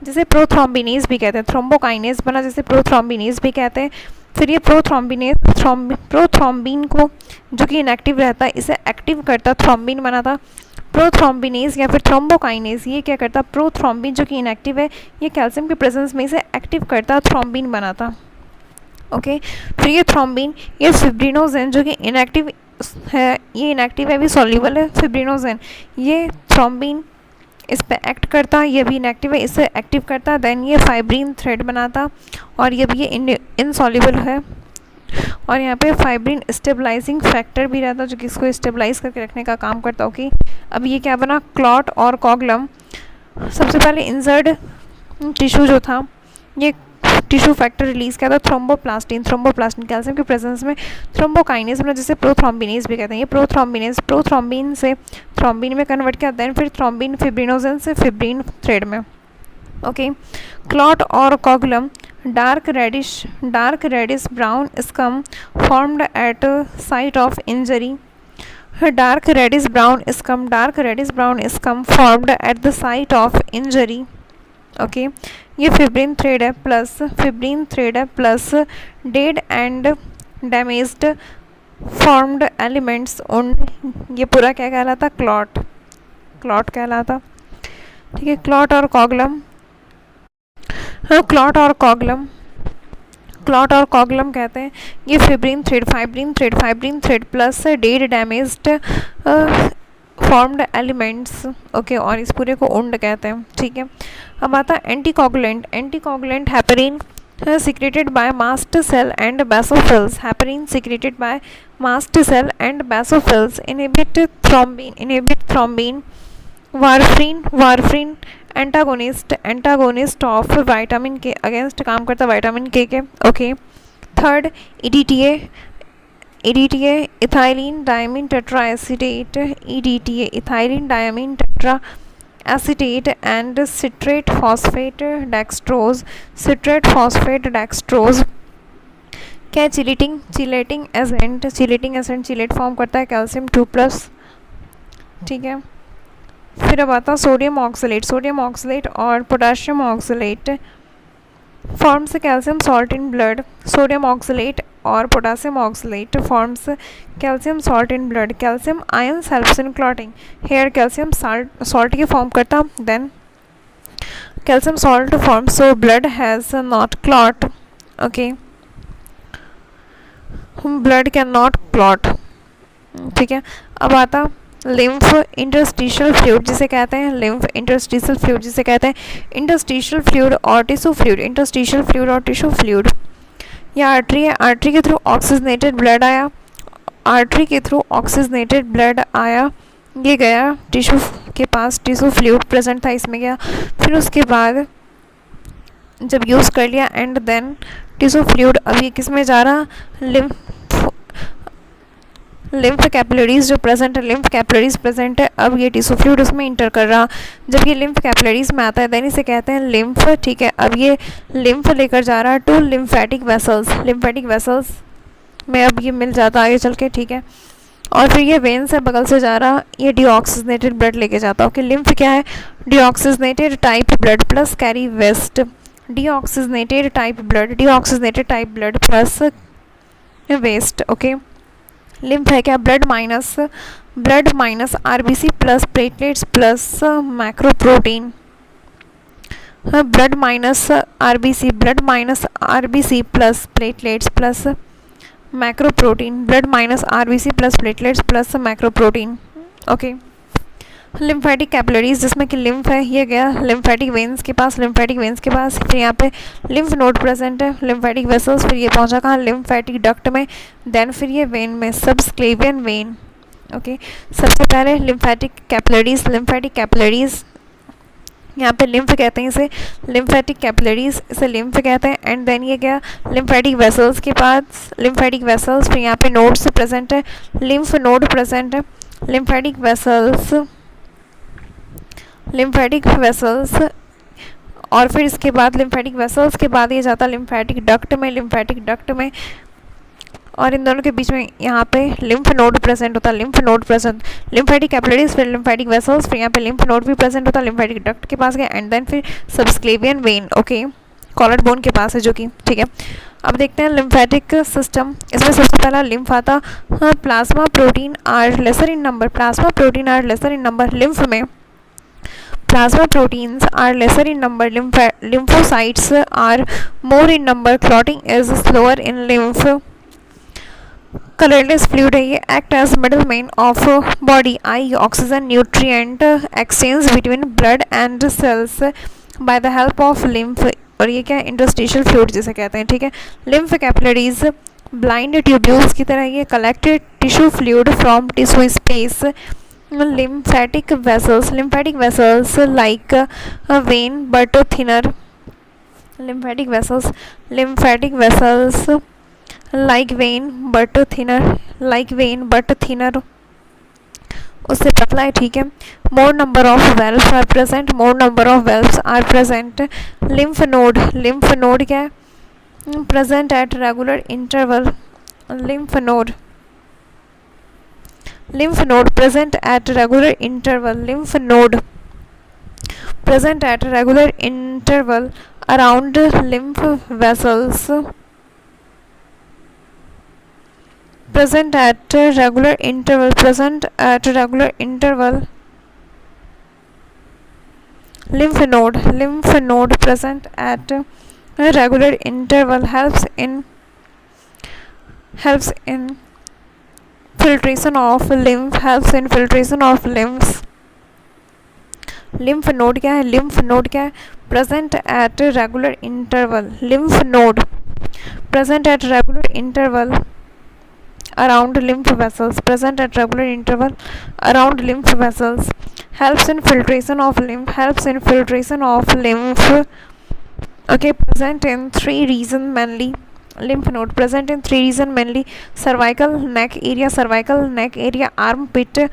जिसे प्रोथ्रोम्बिनेज भी कहते हैं, थ्रोम्बोकाइनेज बना जिसे प्रोथ्रोम्बिनेज भी कहते हैं। फिर ये प्रोथ्रोम्बिन को जो कि इनएक्टिव रहता है इसे एक्टिव करता, थ्रोम्बिन बनाता प्रोथ्रोम्बिनेज या फिर थ्रोम्बोकाइनेज। ये क्या करता, प्रोथ्रोम्बिन जो कि इनएक्टिव है ये कैल्शियम के प्रेजेंस में इसे एक्टिव करता, थ्रोम्बिन बनाता। ओके, फिर ये थ्रोम्बिन ये फिब्रिनोजेन जो कि इनएक्टिव है, ये इनएक्टिव है भी सॉल्युबल है, फिब्रिनोजेन ये थ्रोम्बिन इस पे एक्ट करता, ये भी इनएक्टिव है इसे एक्टिव करता, देन ये फाइब्रिन थ्रेड बनाता और ये भी ये इनसॉल्युबल है। और यहाँ पे फाइब्रिन स्टेबलाइजिंग फैक्टर भी रहता जो कि इसको स्टेबलाइज करके रखने का काम करता। ओके, अब ये क्या बना, क्लॉट और कॉगलम। सबसे पहले इंजर्ड टिश्यू जो था ये टिश्यू फैक्टर रिलीज किया था थ्रोम्बोप्लास्टिन कैल्शियम के प्रेजेंस में थ्रोम्बोकाइनेज बना जिसे प्रोथ्रोम्बिनेज भी कहते हैं। ये प्रोथ्रोम्बिन से थ्रोम्बिन में कन्वर्ट किया, देन फिर थ्रोम्बिन फिब्रिनोजेन से फिब्रिन थ्रेड में। ओके, क्लॉट और coagulum dark reddish brown scum formed at site of injury. Dark reddish brown scum formed at the site of injury. Okay, ये fibrin thread है plus dead and damaged formed elements उन, ये पूरा क्या कहलाता, clot कहलाता। ठीक है, क्लॉट और कॉगलम कहते हैं ये fibrin thread plus dead damaged formed elements. Okay, और इस पूरे को उंड कहते हैं। ठीक है, अब आता है anticoagulant heparin secreted by mast cell and basophils. Heparin secreted by mast cell and basophils inhibit thrombin. Warfarin antagonist of vitamin K against काम करता vitamin K के। Okay, third EDTA ethylene diamine tetraacetate, ethylene diamine tetraacetate and citrate phosphate dextrose क्या है, chelating agent chelate form करता है calcium 2+। ठीक है, फिर अब आता सोडियम ऑक्सलेट और potassium oxalate forms calcium salt in blood. Sodium oxalate or potassium oxalate forms calcium salt in blood. Calcium ions helps in clotting. Here calcium salt की form करता, then calcium salt forms, so blood has not clot. Okay, blood cannot clot. ठीक है. अब आता lymph interstitial fluid जिसे कहते हैं, lymph interstitial fluid जिसे कहते हैं, इंटरस्टिशियल फ्लूइड और टिश्यू फ्लूइड, इंटरस्टिशियल फ्लूइड और टिश्यू फ्लूइड. यह आर्टरी है, आर्टरी के थ्रू ऑक्सीजनेटेड ब्लड आया, आर्टरी के थ्रू ऑक्सीजनेटेड ब्लड आया, ये गया टिश्यू के पास, टिश्यू फ्लूइड प्रेजेंट था इसमें गया, फिर उसके बाद जब यूज़ कर लिया एंड देन टिश्यू फ्लूइड अब ये किस में जा रहा, लिम्फ कैपिलरीज जो प्रेजेंट है, लिम्फ कैपिलरीज प्रेजेंट है, अब ये टिश्यू फ्लूइड उसमें इंटर कर रहा. जब ये लिम्फ कैपिलरीज में आता है देन इसे कहते हैं लिम्फ. ठीक है, अब ये लिम्फ लेकर जा रहा है to lymphatic vessels, lymphatic vessels में अब ये मिल जाता आगे चल के. ठीक है, और फिर ये वेन से बगल से जा रहा, ये डीऑक्सीजनेटेड ब्लड लेके जाता. ओके, लिम्फ क्या है, deoxygenated type blood plus carry waste, deoxygenated type blood, deoxygenated type blood plus waste. Okay, lymph है क्या, blood minus RBC plus platelets plus macroprotein, blood minus RBC plus platelets plus macroprotein, blood minus RBC plus platelets plus macroprotein. Okay, lymphatic capillaries जिसमें कि lymph है, ये गया lymphatic veins के पास, lymphatic veins के पास, फिर यहाँ पे लिम्फ नोड प्रेजेंट है, लिम्फेटिक वेसल्स, फिर ये पहुँचा कहाँ, लिम्फेटिक डक्ट में, देन फिर ये वेन में, सबस्क्लेवियन वेन. ओके, सबसे पहले लिम्फेटिक कैपिलरीज यहाँ पे लिम्फ कहते हैं इसे, लिम्फेटिक कैपिलरीज इसे लिम्फ कहते हैं, एंड देन ये गया लिम्फेटिक वेसल्स के पास, लिम्फेटिक वेसल्स, फिर यहाँ पे नोड्स प्रेजेंट है, लिम्फ नोड प्रेजेंट है, लिम्फेटिक वेसल्स और फिर इसके बाद लिम्फेटिक वेसल्स के बाद ये जाता लिम्फेटिक डक्ट में, और इन दोनों के बीच में यहाँ पे लिम्फ नोड प्रेजेंट होता, लिम्फेटिक कैपिलरीज, फिर लिम्फेटिक वेसल्स, फिर यहाँ पे लिम्फ नोड भी प्रेजेंट होता, लिम्फेटिक डक्ट के पास गया, एंड देन फिर सबस्क्लेवियन वेन. ओके, कॉलर बोन के पास है जो कि. ठीक है, अब देखते हैं लिम्फेटिक सिस्टम. इसमें सबसे पहला लिम्फ आता, plasma protein are lesser in number, lymph में plasma proteins are lesser in number, lymphocytes are more in number, clotting is slower in lymph. Colorless fluid है ये, act as middleman of body eye oxygen nutrient exchange between blood and cells by the help of lymph. और ये क्या है, interstitial fluid जिसे कहते हैं. ठीक है, लिम्फ कैपिलरीज ब्लाइंड ट्यूब्यूल्स की तरह ये collected tissue fluid from tissue space. lymphatic vessels like a vein but thinner, lymphatic vessels like vein but thinner, उससे पतला है. ठीक है, more number of valves are present, lymph node क्या है, present at regular interval, lymph node present at regular interval around lymph vessels, present at regular interval, lymph node present at regular interval helps in filtration of lymph. lymph node क्या है, present at regular interval, lymph node present at regular interval around lymph vessels, helps in filtration of lymph. Okay, present in three regions mainly, lymph node present in three regions mainly, cervical neck area, armpit,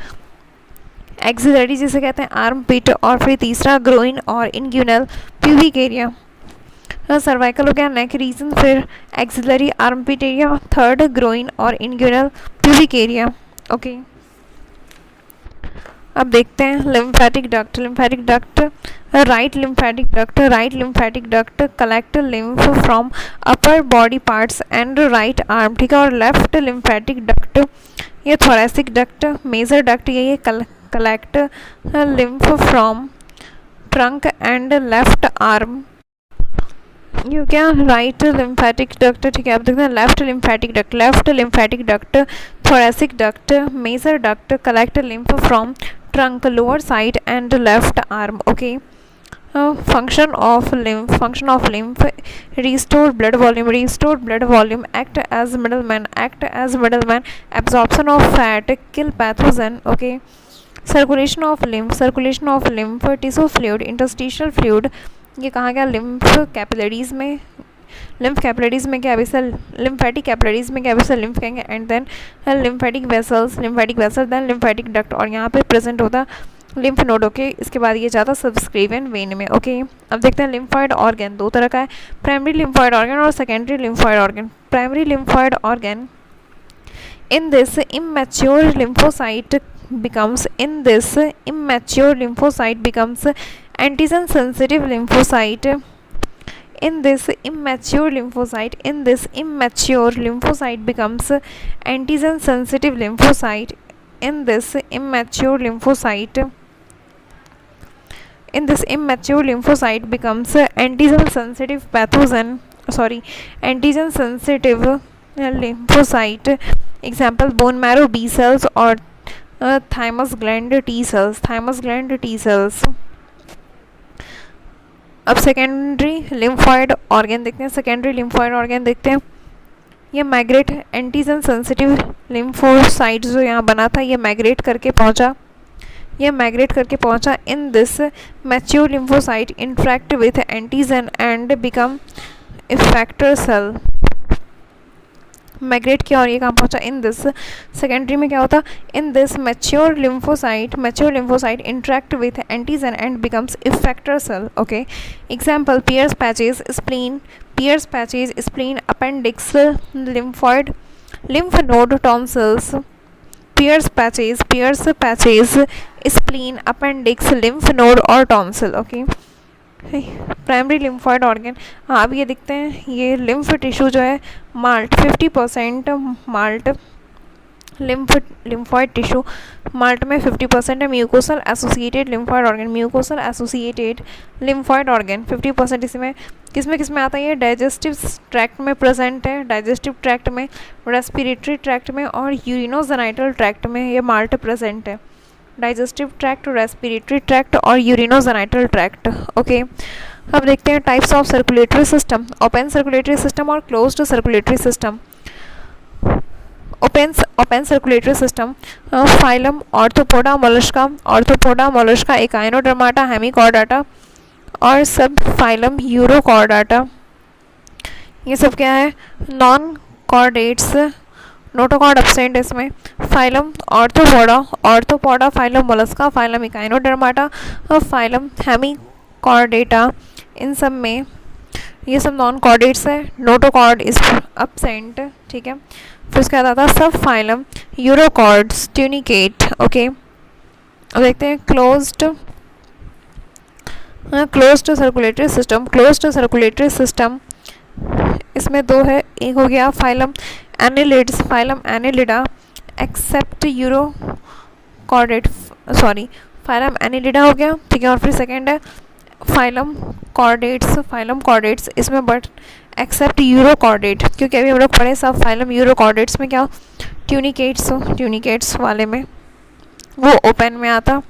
axillary जिसे कहते हैं armpit, और फिर तीसरा groin और इंग्यूनल pubic area. Cervical हो गया neck region, फिर axillary armpit area, third groin और इंग्यूनल प्यूबिक एरिया. ओके, अब देखते हैं lymphatic duct. Lymphatic duct, right lymphatic duct collect lymph from upper body parts and right arm, ठीक है। और लेफ्ट लिम्फेटिक डक्ट, ये थोरेसिक डक्ट, मेजर डक्ट, ये collect lymph from trunk and left arm. ये क्या, राइट लिम्फेटिक डक्ट, ठीक है। अब देखते हैं left lymphatic duct, thoracic duct, major duct collect lymph from trunk, lower side and left arm, okay. Function of lymph, restore blood volume, act as middleman, absorption of fat, kill pathogen, okay. Circulation of lymph, tissue fluid, interstitial fluid, ये कहाँ गया, lymph capillaries में क्या अभी lymphatic capillaries में क्या अभी lymph कहेंगे, and then lymphatic vessels, then lymphatic duct, और यहाँ पे प्रेजेंट होता लिम्फ नोड, ओके। इसके बाद ये जाता सब्सक्रीवियन वेन में, ओके। अब देखते हैं लिम्फॉइड ऑर्गन, दो तरह का है, प्राइमरी लिम्फॉइड ऑर्गन और secondary lymphoid organ. Primary lymphoid organ, in this immature lymphocyte becomes antigen sensitive lymphocyte. In this immature lymphocyte becomes antigen sensitive lymphocyte. In this immature lymphocyte becomes antigen sensitive lymphocyte. Example, bone marrow B cells or thymus gland T cells. अब secondary lymphoid organ देखते हैं। ये migrate antigen sensitive lymphocyte जो यहाँ बना था, ये migrate करके पहुँचा in this mature lymphocyte interact with antigen and become effector cell. Migrate किया और ये कहाँ पहुँचा, इन दिस। सेकेंडरी में क्या होता, in this mature lymphocyte interact with antigen and becomes effector cell, okay. Example, Peyer's patches spleen appendix lymphoid lymph node tonsils, Pierce patches, spleen, appendix, lymph node और tonsil. Okay primary lymphoid organ. हाँ अब ये दिखते हैं, ये lymph tissue जो है MALT 50% MALT lymphoid tissue MALT में 50% है. Mucosal associated lymphoid organ, mucosal associated lymphoid organ 50% इसमें किसमें आता है, ये डाइजेस्टिव ट्रैक्ट में प्रेजेंट है, डाइजेस्टिव ट्रैक्ट में, रेस्पिरेटरी ट्रैक्ट में और यूरिनोजेनाइटल ट्रैक्ट में ये माल्ट प्रेजेंट है. डाइजेस्टिव ट्रैक्ट, रेस्पिरेटरी ट्रैक्ट और यूरिनोजेनाइटल ट्रैक्ट. ओके अब देखते हैं types of circulatory system, open circulatory system और closed circulatory system. Open circulatory system, phylum Arthropoda Mollusca, Echinodermata, Hemichordata और सब फाइलम यूरोकॉर्डाटा. ये सब क्या है, नॉन कॉर्डेट्स, नोटोकॉर्ड एब्सेंट इसमें. Phylum Arthropoda, phylum Mollusca, phylum Echinodermata, phylum Hemichordata, इन सब में ये सब नॉन कॉर्डेट्स है, नोटोकॉर्ड इज एब्सेंट. ठीक है, फिर उसके बाद आता है सब फाइलम यूरोकॉर्ड्स, ट्यूनिकेट. ओके अब देखते हैं closed circulatory system. Closed circulatory system इसमें दो है, एक हो गया phylum annelids, phylum annelida except urochordate, sorry phylum annelida हो गया. ठीक है, और फिर सेकेंड है फाइलम कॉर्डेट्स इसमें बट एक्सेप्ट यूरोकॉर्डेट, क्योंकि अभी हम लोग पढ़े सब फाइलम यूरोकॉर्डेट्स में क्या ट्यूनिकेट्स वाले में वो ओपन में आता.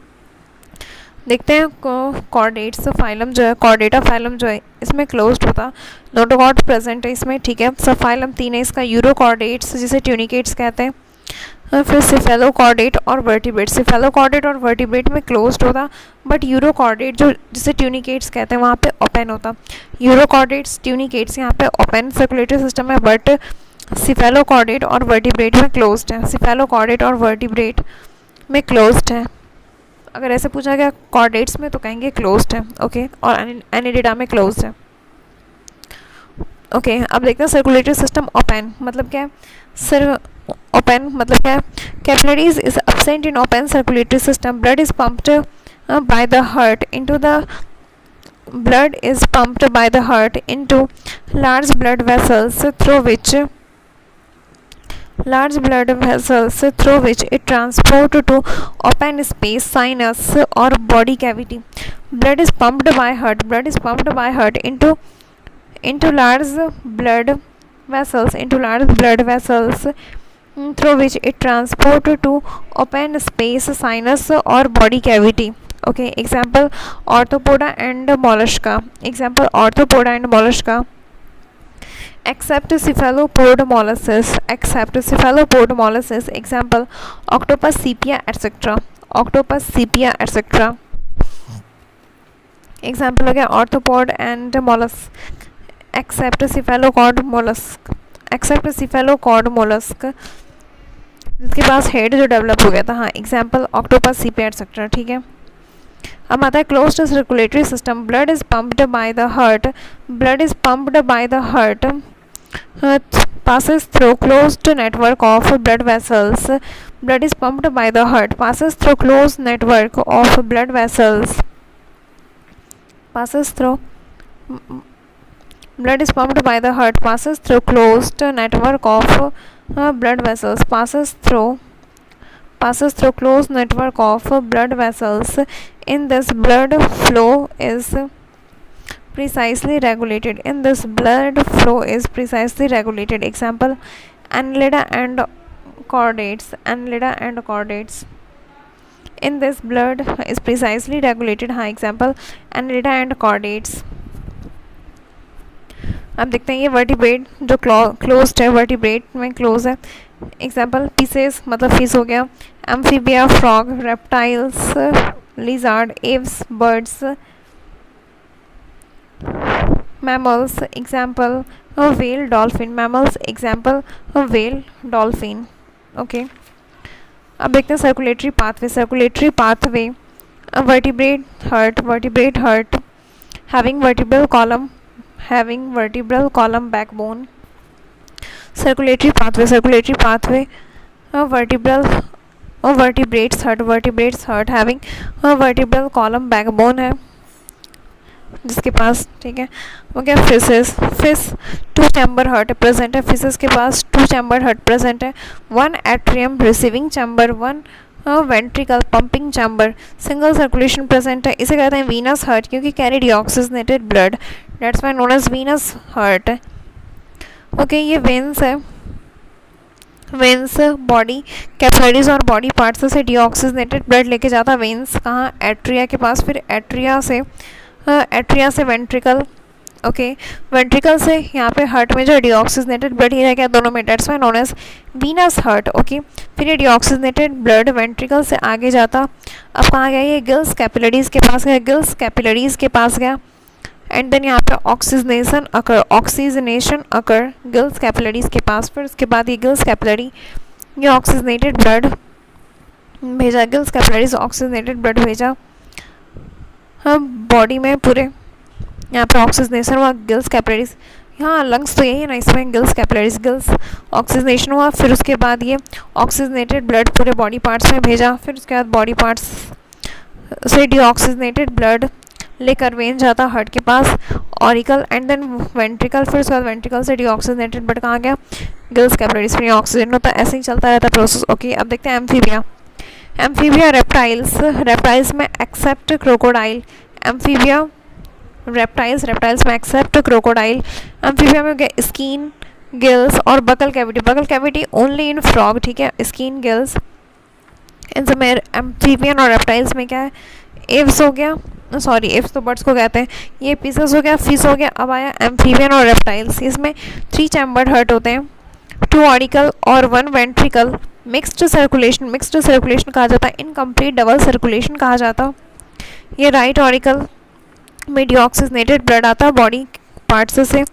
देखते हैं कॉर्डेट्स फाइलम जो है, कॉर्डेटा फाइलम जो है इसमें क्लोज्ड होता, नोटोकॉर्ड प्रेजेंट है इसमें. ठीक है, सब फाइलम तीन है इसका, यूरोकॉर्डेट्स जिसे ट्यूनिकेट्स कहते हैं. फिर सिफेलोकॉर्डेट और वर्टिब्रेट, सिफेलोकॉर्डेट और वर्टिब्रेट में क्लोज्ड होता, बट यूरोकॉर्डेट जो जिसे ट्यूनिकेट्स कहते हैं वहाँ पे ओपन होता. यूरोकॉर्डेट्स ट्यूनिकेट्स यहाँ पे ओपन सर्कुलेटरी सिस्टम है, बट सिफेलोकॉर्डेट और वर्टिब्रेट में क्लोज्ड है. सिफेलोकॉर्डेट और वर्टिब्रेट में क्लोज्ड है. अगर ऐसे पूछा गया कॉर्डेट्स में तो कहेंगे क्लोज्ड है. ओके और एनिलिडा में क्लोज्ड है. ओके अब देखते हैं सर्कुलेटरी सिस्टम ओपन मतलब क्या है, ओपन मतलब क्या है, capillaries is absent in open circulatory system. Blood is pumped by the heart into the blood is pumped by the heart into large blood vessels through which it transport to open space, sinus or body cavity. Blood is pumped by heart into large blood vessels through which it transport to open space, sinus or body cavity. Okay, example arthropoda and mollusca. Except cephalopod molluscs. Example octopus, sepia, etc. Example हो गया arthropod and mollusk. Except cephalopod mollusk जिसके पास head जो develop हो गया था. हाँ, example octopus, सीपिया etcetera. ठीक है. अब आता है closed circulatory system. Blood is pumped by the heart passes through closed network of blood vessels. Blood is pumped by the heart, passes through closed network of blood vessels. Blood is pumped by the heart, passes through closed network of blood vessels. Passes through closed network of blood vessels. In this, blood flow is precisely regulated. Example annelida and chordates. In this, blood is precisely regulated. हाँ, example annelida and chordates. अब देखते हैं ये vertebrate जो closed है, vertebrate में close है. Example pieces मतलब फिश हो गया. Amphibia, frog, reptiles, lizard, Aves, birds, mammals. Example whale, dolphin. Okay, अब देखते हैं circulatory pathway. Vertebrate heart having vertebral column backbone. Circulatory pathway vertebrates heart having vertebral column backbone है जिसके पास. ठीक है, वो क्या fish two chamber heart present है. फिशेस के पास टू चैम्बर हार्ट प्रेजेंट है. One atrium receiving chamber, one ventricle pumping chamber, single circulation present है. इसे कहते हैं वीनस हार्ट क्योंकि carry deoxygenated blood, that's why known as venous heart. Okay, ये वेन्स है. वेन्स बॉडी कैपिलरीज और body parts से डीऑक्सीजनेटेड ब्लड लेके जाता. वेन्स कहाँ, एट्रिया के पास. फिर एट्रिया से वेंट्रिकल. ओके, वेंट्रिकल से यहाँ पे हार्ट में जो डीऑक्सीजनेटेड ब्लड ही रह गया दोनों में, that's why known as venous heart. Okay, फिर ये डीऑक्सीजनेटेड ब्लड वेंट्रिकल से आगे जाता. अब कहाँ गया, ये गिल्स कैपिलरीज के पास गया. एंड देन यहाँ पे ऑक्सीजनेशन अकर गिल्स कैपिलरीज के पास. फिर उसके बाद ये गिल्स कैपिलरी ये ऑक्सीजनेटेड ब्लड भेजा, गिल्स कैपिलरीज ऑक्सीजनेटेड ब्लड भेजा बॉडी में पूरे. यहाँ पे ऑक्सीजनेशन हुआ, गिल्स कैपिलरीज. यहाँ लंग्स तो यही है ना, इसमें गिल्स कैपिलरीज, गिल्स ऑक्सीजनेशन हुआ. फिर उसके बाद ये ऑक्सीजनेटेड ब्लड पूरे बॉडी पार्ट्स में भेजा. फिर उसके बाद बॉडी पार्ट्स से डीऑक्सीजनेटेड ब्लड लेकर वेन जाता हार्ट के पास, ऑरिकल एंड देन वेंट्रिकल. फिर उसके बाद वेंट्रिकल से डीऑक्सीजनेटेड ब्लड कहाँ गया, गिल्स कैपिलरीज. फिर ऑक्सीजन होता है, ऐसे ही चलता रहता है प्रोसेस. ओके, अब देखते हैं एम्फीबिया रेप्टाइल्स में एक्सेप्ट क्रोकोडाइल. एम्फीबिया रेप्टाइल्स में एक्सेप्ट क्रोकोडाइल. एम्फीबिया में क्या, स्किन, गिल्स और buccal cavity only in frog. ठीक है, स्किन, गिल्स. इन सब में एम्फीबियन और रेप्टाइल्स में क्या है, एव्स हो गया, सॉरी एव्स तो बर्ड्स को कहते हैं. ये पीसेस हो गया, फिश हो गया. अब आया एम्फीबियन और रेप्टाइल्स. इसमें 3 चैम्बर्ड हार्ट होते हैं, 2 ऑरिकल और 1 वेंट्रिकल. मिक्स्ड सर्कुलेशन कहा जाता है, इनकम्प्लीट डबल सर्कुलेशन कहा जाता. ये राइट ऑरिकल में डीऑक्सीजनेटेड ब्लड आता बॉडी पार्ट्स से.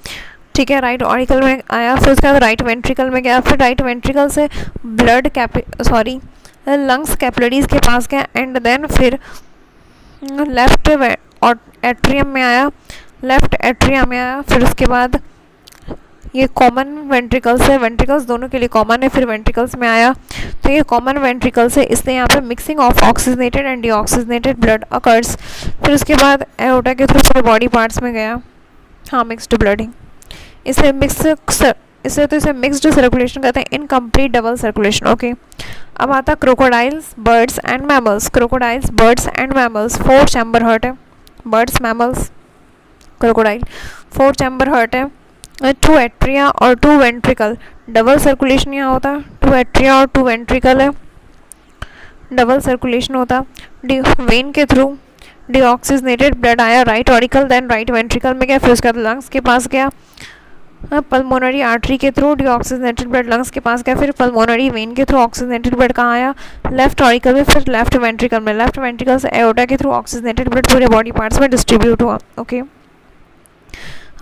ठीक है, राइट ऑरिकल में आया. फिर उसके बाद राइट वेंट्रिकल में गया. फिर राइट वेंट्रिकल से ब्लड लंग्स कैपिलरीज के पास गया. एंड देन फिर लेफ्ट एट्रियम में आया. फिर उसके बाद ये कॉमन वेंट्रिकल्स है, वेंट्रिकल्स दोनों के लिए कॉमन है, फिर वेंट्रिकल्स में आया तो ये कॉमन वेंट्रिकल्स है, इसलिए यहाँ पे mixing of oxygenated and deoxygenated blood occurs. फिर उसके बाद एओर्टा के थ्रू पूरे बॉडी पार्ट्स में गया, हाँ मिक्स्ड ब्लडिंग, इसे मिक्स्ड सर्कुलेशन कहते हैं, इनकम्प्लीट डबल सर्कुलेशन। ओके, अब आता crocodiles, birds and mammals. Crocodiles, birds and mammals, 4 chamber heart है, birds, mammals, crocodile, 4 chamber heart है, 2 एट्रिया और 2 वेंट्रिकल, डबल सर्कुलेशन यहाँ होता है, 2 एट्रिया और 2 वेंट्रिकल है, डबल सर्कुलेशन होता। वेन के थ्रू डीऑक्सीजनेटेड ब्लड आया right auricle, then right ventricle में गया, फिर उसके बाद लंग्स के पास गया, पल्मोनरी आर्टरी के थ्रू डीऑक्सीजनेटेड ब्लड लंग्स के पास गया, फिर पल्मोनरी वेन के थ्रू ऑक्सीजनेटेड ब्लड कहाँ आया, लेफ्ट ऑरिकल में, फिर लेफ्ट वेंट्रिकल में, लेफ्ट वेंट्रिकल से एओर्टा के थ्रू ऑक्सीजनेटेड ब्लड पूरे बॉडी पार्ट्स में डिस्ट्रीब्यूट हुआ। ओके,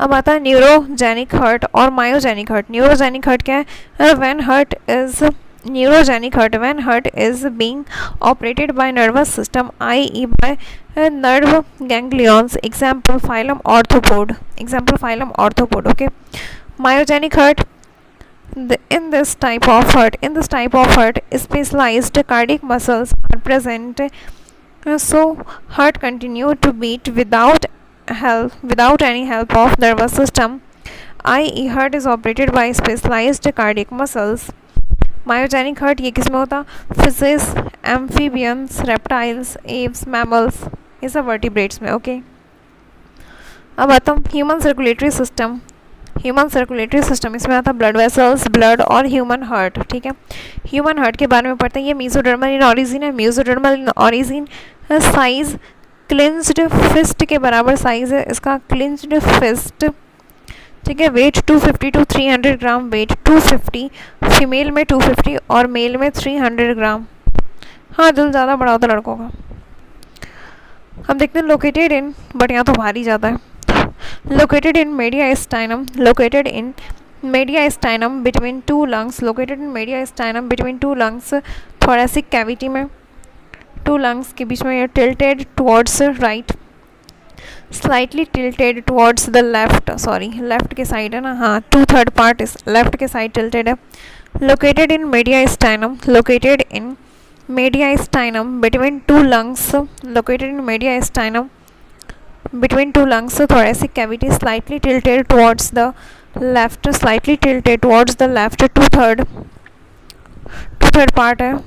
अब आता है न्यूरोजेनिक हार्ट और मायोजेनिक हार्ट। न्यूरोजेनिक हार्ट क्या है, when heart is neurogenic heart when heart is being operated by nervous system, i.e. by nerve ganglions, example phylum orthopod, example phylum orthopod. Okay, myogenic heart, in this type of heart specialized cardiac muscles are present, so heart continue to beat without any help of nervous system, i.e. heart is operated by specialized cardiac muscles. Myogenic heart ये किस में होता, fishes, amphibians, reptiles, Aves, mammals, ये सब vertebrates में। Okay, अब आता हूँ human circulatory system. Human circulatory system, इसमें आता ब्लड वेसल्स, ब्लड और ह्यूमन हार्ट। ठीक है, ह्यूमन हार्ट के बारे में पढ़ते हैं, ये मेसोडर्मल इन ऑरिजिन है, mesodermal in origin, size clenched fist के बराबर साइज है इसका, क्लिंज्ड फिस्ट। ठीक है, weight 250 to 300 gram, weight 250, female में 250 और मेल में 300 ग्राम। हाँ, दिल ज़्यादा बड़ा होता है लड़कों का। हम देखते हैं लोकेटेड इन, बट यहाँ तो भारी ज़्यादा है, located in mediastinum, located in mediastinum between 2 lungs, located in mediastinum between 2 lungs, thoracic cavity में 2 लंग्स के बीच में, ये tilted towards right, slightly tilted towards the left, sorry left के साइड है ना, हाँ 2/3 पार्ट इस लेफ्ट के साइड टिल्टेड है। Located in mediastinum, located in mediastinum between 2 lungs, located in mediastinum between 2 lungs, thoracic cavity, slightly tilted towards the left, slightly tilted towards the left, 2/3 part है।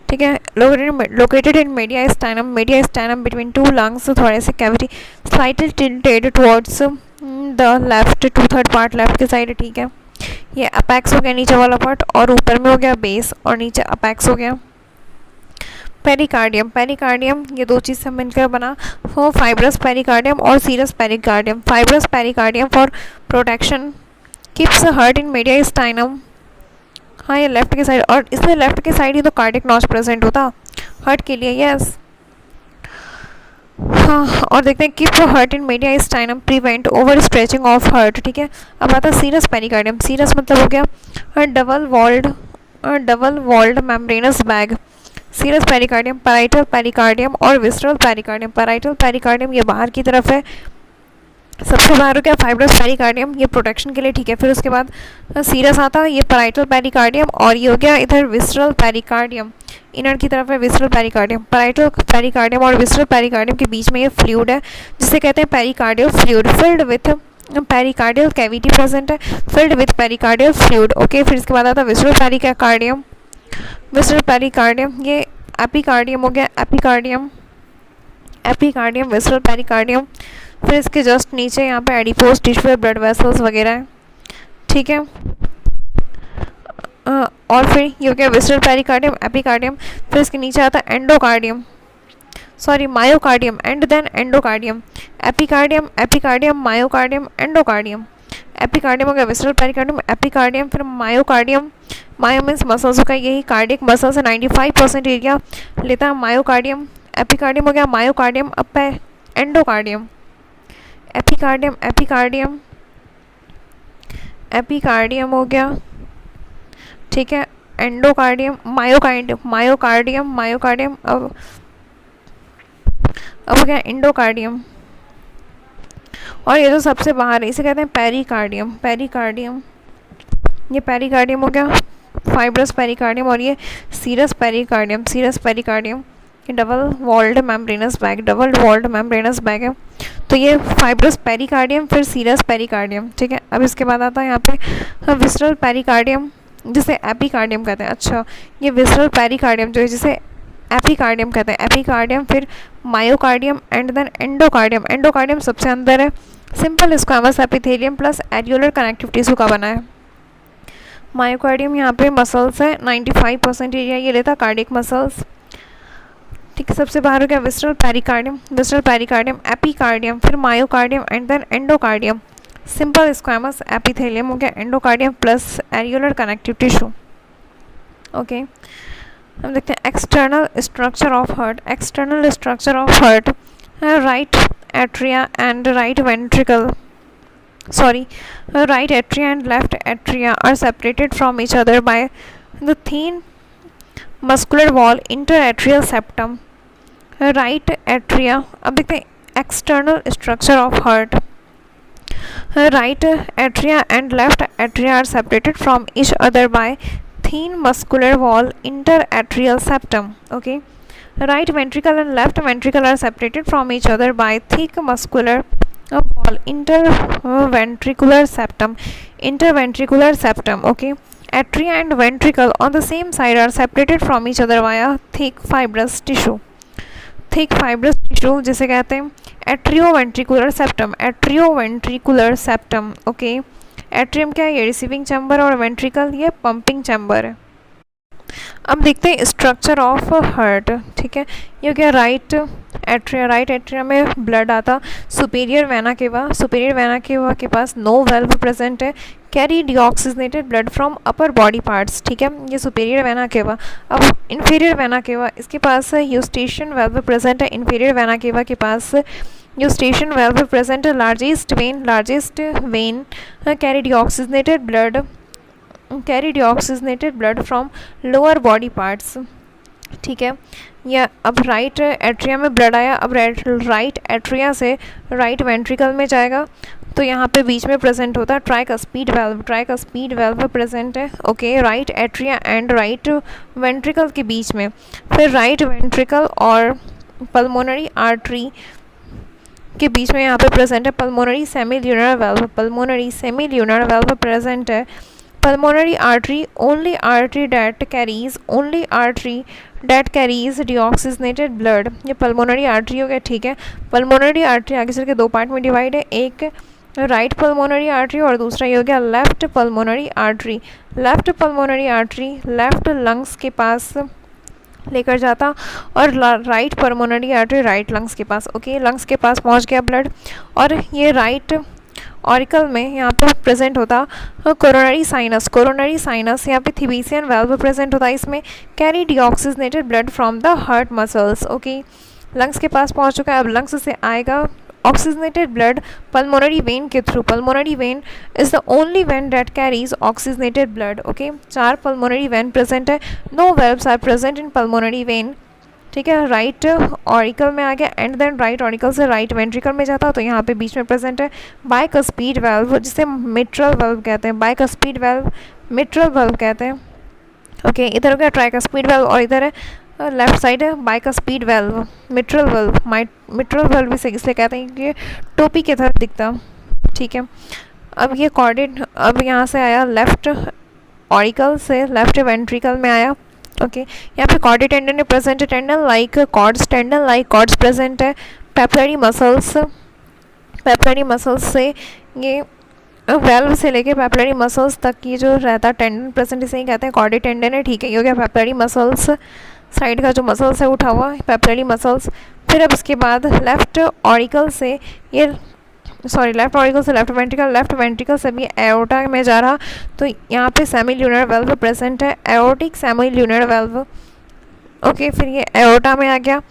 ठीक है, located in mediastinum, mediastinum between 2 lungs, thoracic cavity, slightly tilted towards the left, 2/3 part left के side है। ठीक है, ये apex हो गया नीचे वाला पार्ट, और ऊपर में हो गया बेस और नीचे अपेक्स हो गया। पेरिकार्डियम, पेरिकार्डियम ये 2 चीज़ से मिलकर बना, वो फाइब्रस पेरिकार्डियम और serous pericardium. Fibrous pericardium for protection keeps heart in mediastinum, हाँ ये लेफ्ट के साइड, और इसमें लेफ्ट के साइड ही तो कार्डियक नॉच प्रेजेंट होता हार्ट के लिए, यस। हाँ, और देखते हैं keep heart in mediastinum, prevent over stretching of heart. ठीक है, अब आता है सीरस पेरिकार्डियम। सीरस मतलब हो गया double walled membranous bag. Serous pericardium, parietal pericardium और विस्ट्रल पेरिकार्डियम। पैराइटल पेरिकार्डियम ये बाहर की तरफ है, सबसे बाहर हो गया फाइब्रस पेरिकार्डियम, ये प्रोटेक्शन के लिए। ठीक है, फिर उसके बाद सीरस आता है, ये पैराइटल पेरिकार्डियम, और ये हो गया इधर विस्ट्रल पेरिकार्डियम, इनर की तरफ है विस्ट्रल पेरिकार्डियम। पैराइटल पेरिकार्डियम और विस्ट्रल पेरिकार्डियम के बीच में ये फ्लूइड है, जिसे कहते हैं pericardial fluid, filled with pericardial cavity present है, filled with pericardial fluid. Okay, फिर इसके बाद आता है विस्ट्रल पेरिकार्डियम, विस्ट्रल पेरिकार्डियम ये एपिकार्डियम हो गया, एपिकार्डियम, एपिकार्डियम, विस्ट्रल पेरिकार्डियम। फिर इसके जस्ट नीचे यहाँ पे एडिपोज टिश्यू है, ब्लड वेसल्स वगैरह है। ठीक है, और फिर ये हो गया विस्ट्रल पेरिकार्डियम, एपिकार्डियम। फिर इसके नीचे आता है endocardium, sorry myocardium, and then endocardium, epicardium, epicardium, myocardium, endocardium. Epicardium हो गया विस्ट्रल पेरिकार्डियम, एपिकार्डियम, फिर मायोकार्डियम। मायो मीन्स मसल्स का, यही कार्डियक मसल्स है, 95% एरिया लेता है मायोकार्डियम। एपिकार्डियम हो गया मायोकार्डियम, अब एंडोकार्डियम, एपिकार्डियम, एपिकार्डियम, एपिकार्डियम हो गया। ठीक है, एंडोकार्डियम, मायोकार्डियम, मायोकार्डियम, मायोकार्डियम, अब हो गया एंडोकार्डियम। और ये जो सबसे बाहर है इसे कहते हैं पेरिकार्डियम। पेरिकार्डियम, ये पेरिकार्डियम हो गया, फाइब्रस पेरिकार्डियम, और ये सीरस पेरिकार्डियम। सीरस पेरिकार्डियम ये double walled membranous bag, double walled membranous bag है। तो ये फाइब्रस पेरिकार्डियम, फिर सीरस पेरिकार्डियम, ठीक है। अब इसके बाद आता है यहाँ पे विसरल पेरिकार्डियम, जिसे एपिकार्डियम कहते हैं। अच्छा, ये विसरल पेरिकार्डियम जो है जिसे एपिकार्डियम कहते हैं, एपिकार्डियम, फिर myocardium and then endocardium. Endocardium सबसे अंदर है, simple squamous epithelium plus areolar connective tissue का बना है। मायोकार्डियम यहाँ पे मसल्स है, 95% एरिया ये लेता, कार्डियक मसल्स, ठीक है। सबसे बाहर हो गया visceral pericardium, visceral pericardium, epicardium, फिर myocardium and then endocardium. Simple squamous epithelium हो गया, endocardium plus areolar connective tissue. Okay, हम देखते हैं external structure of heart. External structure of heart, right atria and right ventricle, right atria and left atria are separated from each other by the thin muscular wall interatrial septum. Right atria, अब देखते हैं external structure of heart. Right atria and left atria are separated from each other by thin muscular wall interatrial septum. Okay, right ventricle and left ventricle are separated from each other by thick muscular wall interventricular septum. Interventricular septum. Okay, atria and ventricle on the same side are separated from each other via thick fibrous tissue. Thick fibrous tissue जिसे कहते हैं atrioventricular septum. Atrioventricular septum, okay. Atrium क्या है, ये receiving chamber, और ventricle ये pumping chamber है। अब देखते हैं स्ट्रक्चर ऑफ हार्ट, ठीक है। ये हो गया राइट एट्रिया। राइट एट्रिया में ब्लड आता superior vena cava. Superior vena cava के पास नो वेल्व प्रेजेंट है, carry deoxygenated blood from upper body parts, ठीक है। ये सुपीरियर वेना केवा। अब इन्फीरियर वेना केवा, इसके पास यूस्टेशियन वेल्व प्रेजेंट है। इन्फीरियर वेना केवा के पास यूस्टेशियन वेल्व प्रेजेंट है। Largest when carry deoxygenated blood from lower body parts, ठीक है। या अब राइट एट्रिया में ब्लड आया, अब राइट एट्रिया से राइट वेंट्रिकल में जाएगा, तो यहाँ पे बीच में प्रेजेंट होता है tricuspid valve. Tricuspid valve present है, okay, right atria and right ventricle के बीच में। फिर राइट वेंट्रिकल और पल्मोनरी आर्टरी के बीच में यहाँ पे प्रेजेंट है pulmonary सेमील्यूनर valve. Pulmonary सेमील्यूनर valve present है। pulmonary artery, only artery that carries deoxygenated blood, ये pulmonary artery हो गया, ठीक है। pulmonary artery आगे चल के दो पार्ट में डिवाइड है, एक राइट pulmonary artery और दूसरा ये हो गया left pulmonary artery। Left pulmonary artery left lungs के पास लेकर जाता, और right pulmonary artery right lungs के पास, ओके। लंग्स के पास पहुंच गया ब्लड, और ये राइट ऑरिकल में यहाँ पे प्रेजेंट होता कोरोनरी साइनस। कोरोनरी साइनस यहाँ पे थिबेसियन वेल्व प्रेजेंट होता है, इसमें carry deoxygenated blood from the heart muscles, okay. Lungs के पास पहुँच चुका है, अब लंग्स से आएगा ऑक्सीजनेटेड ब्लड पल्मोनरी वेन के through. Pulmonary vein is the only vein that carries oxygenated blood, okay. 4 pulmonary vein present है, no valves are present in pulmonary vein, ठीक है। राइट ऑरिकल में आ गया, एंड देन राइट ऑरिकल से right ventricle में जाता, तो यहाँ पे बीच में प्रेजेंट है बाइकस्पीड वेल्व, जिसे मिट्रल वेल्व कहते हैं। बाइकस्पीड वेल्व मिट्रल वेल्व कहते हैं, ओके। इधर हो गया ट्राइकस्पीड वेल्व, और इधर है लेफ्ट साइड है bicuspid valve, mitral valve. Mitral valve भी इसलिए कहते हैं कि टोपी की तरह दिखता, ठीक है। अब ये कॉर्डेड, अब यहाँ से आया लेफ्ट ऑरिकल से लेफ्ट वेंट्रिकल में आया, ओके। यहाँ पे कॉर्डी टेंडन है प्रेजेंट है, टेंडन लाइक कॉर्ड्स प्रेजेंट है। पेपलरी मसल्स से ये वेल्व से लेके पेपलरी मसल्स तक ये जो रहता है टेंडन प्रेजेंट, इसे ही कहते हैं कॉर्डी टेंडन है, ठीक है। ये हो गया पेपलरी मसल्स, साइड का जो मसल्स है उठा हुआ पेपलरी मसल्स। फिर अब इसके बाद लेफ्ट ऑरिकल से लेफ्ट वेंट्रिकल से भी एओर्टा में जा रहा, तो यहाँ पे सेमील्यूनर वेल्व प्रेजेंट है, एओर्टिक सेमील्यूनर वेल्व, ओके। फिर ये एओर्टा में आ गया,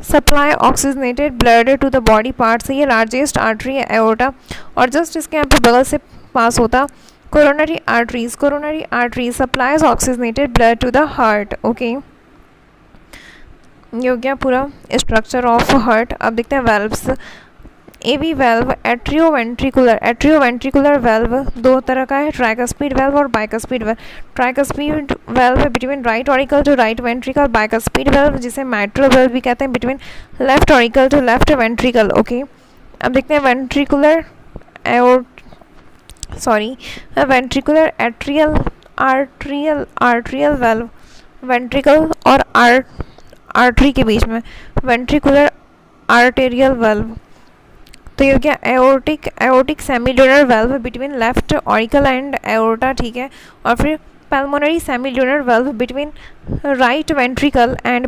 supply oxygenated blood to the body parts, ये लार्जेस्ट आर्टरी है एओर्टा, और जस्ट इसके यहाँ पे बगल से पास होता coronary arteries supplies oxygenated blood to the heart, okay. ये हो गया पूरा स्ट्रक्चर ऑफ हार्ट। अब देखते हैं valves. AV valve atrioventricular valve दो तरह का है, ट्राइकस्पिड वेल्व और बाइकस्पिड वेल्व। ट्राइकस्पिड वेल्व है between right auricle to right ventricle. Bicuspid valve जिसे मैट्रल वेल्व भी कहते हैं between left auricle to left ventricle. Okay, अब देखते हैं वेंट्रिकुलर आर्ट्रियल वेल्व, वेंट्रिकल और आर्टरी के बीच में वेंट्रिकुलर आर्टेरियल वेल्व। तो ये क्या, aortic semilunar valve between left auricle and aorta, ठीक है। और फिर pulmonary सेमील्यूनर valve between right ventricle and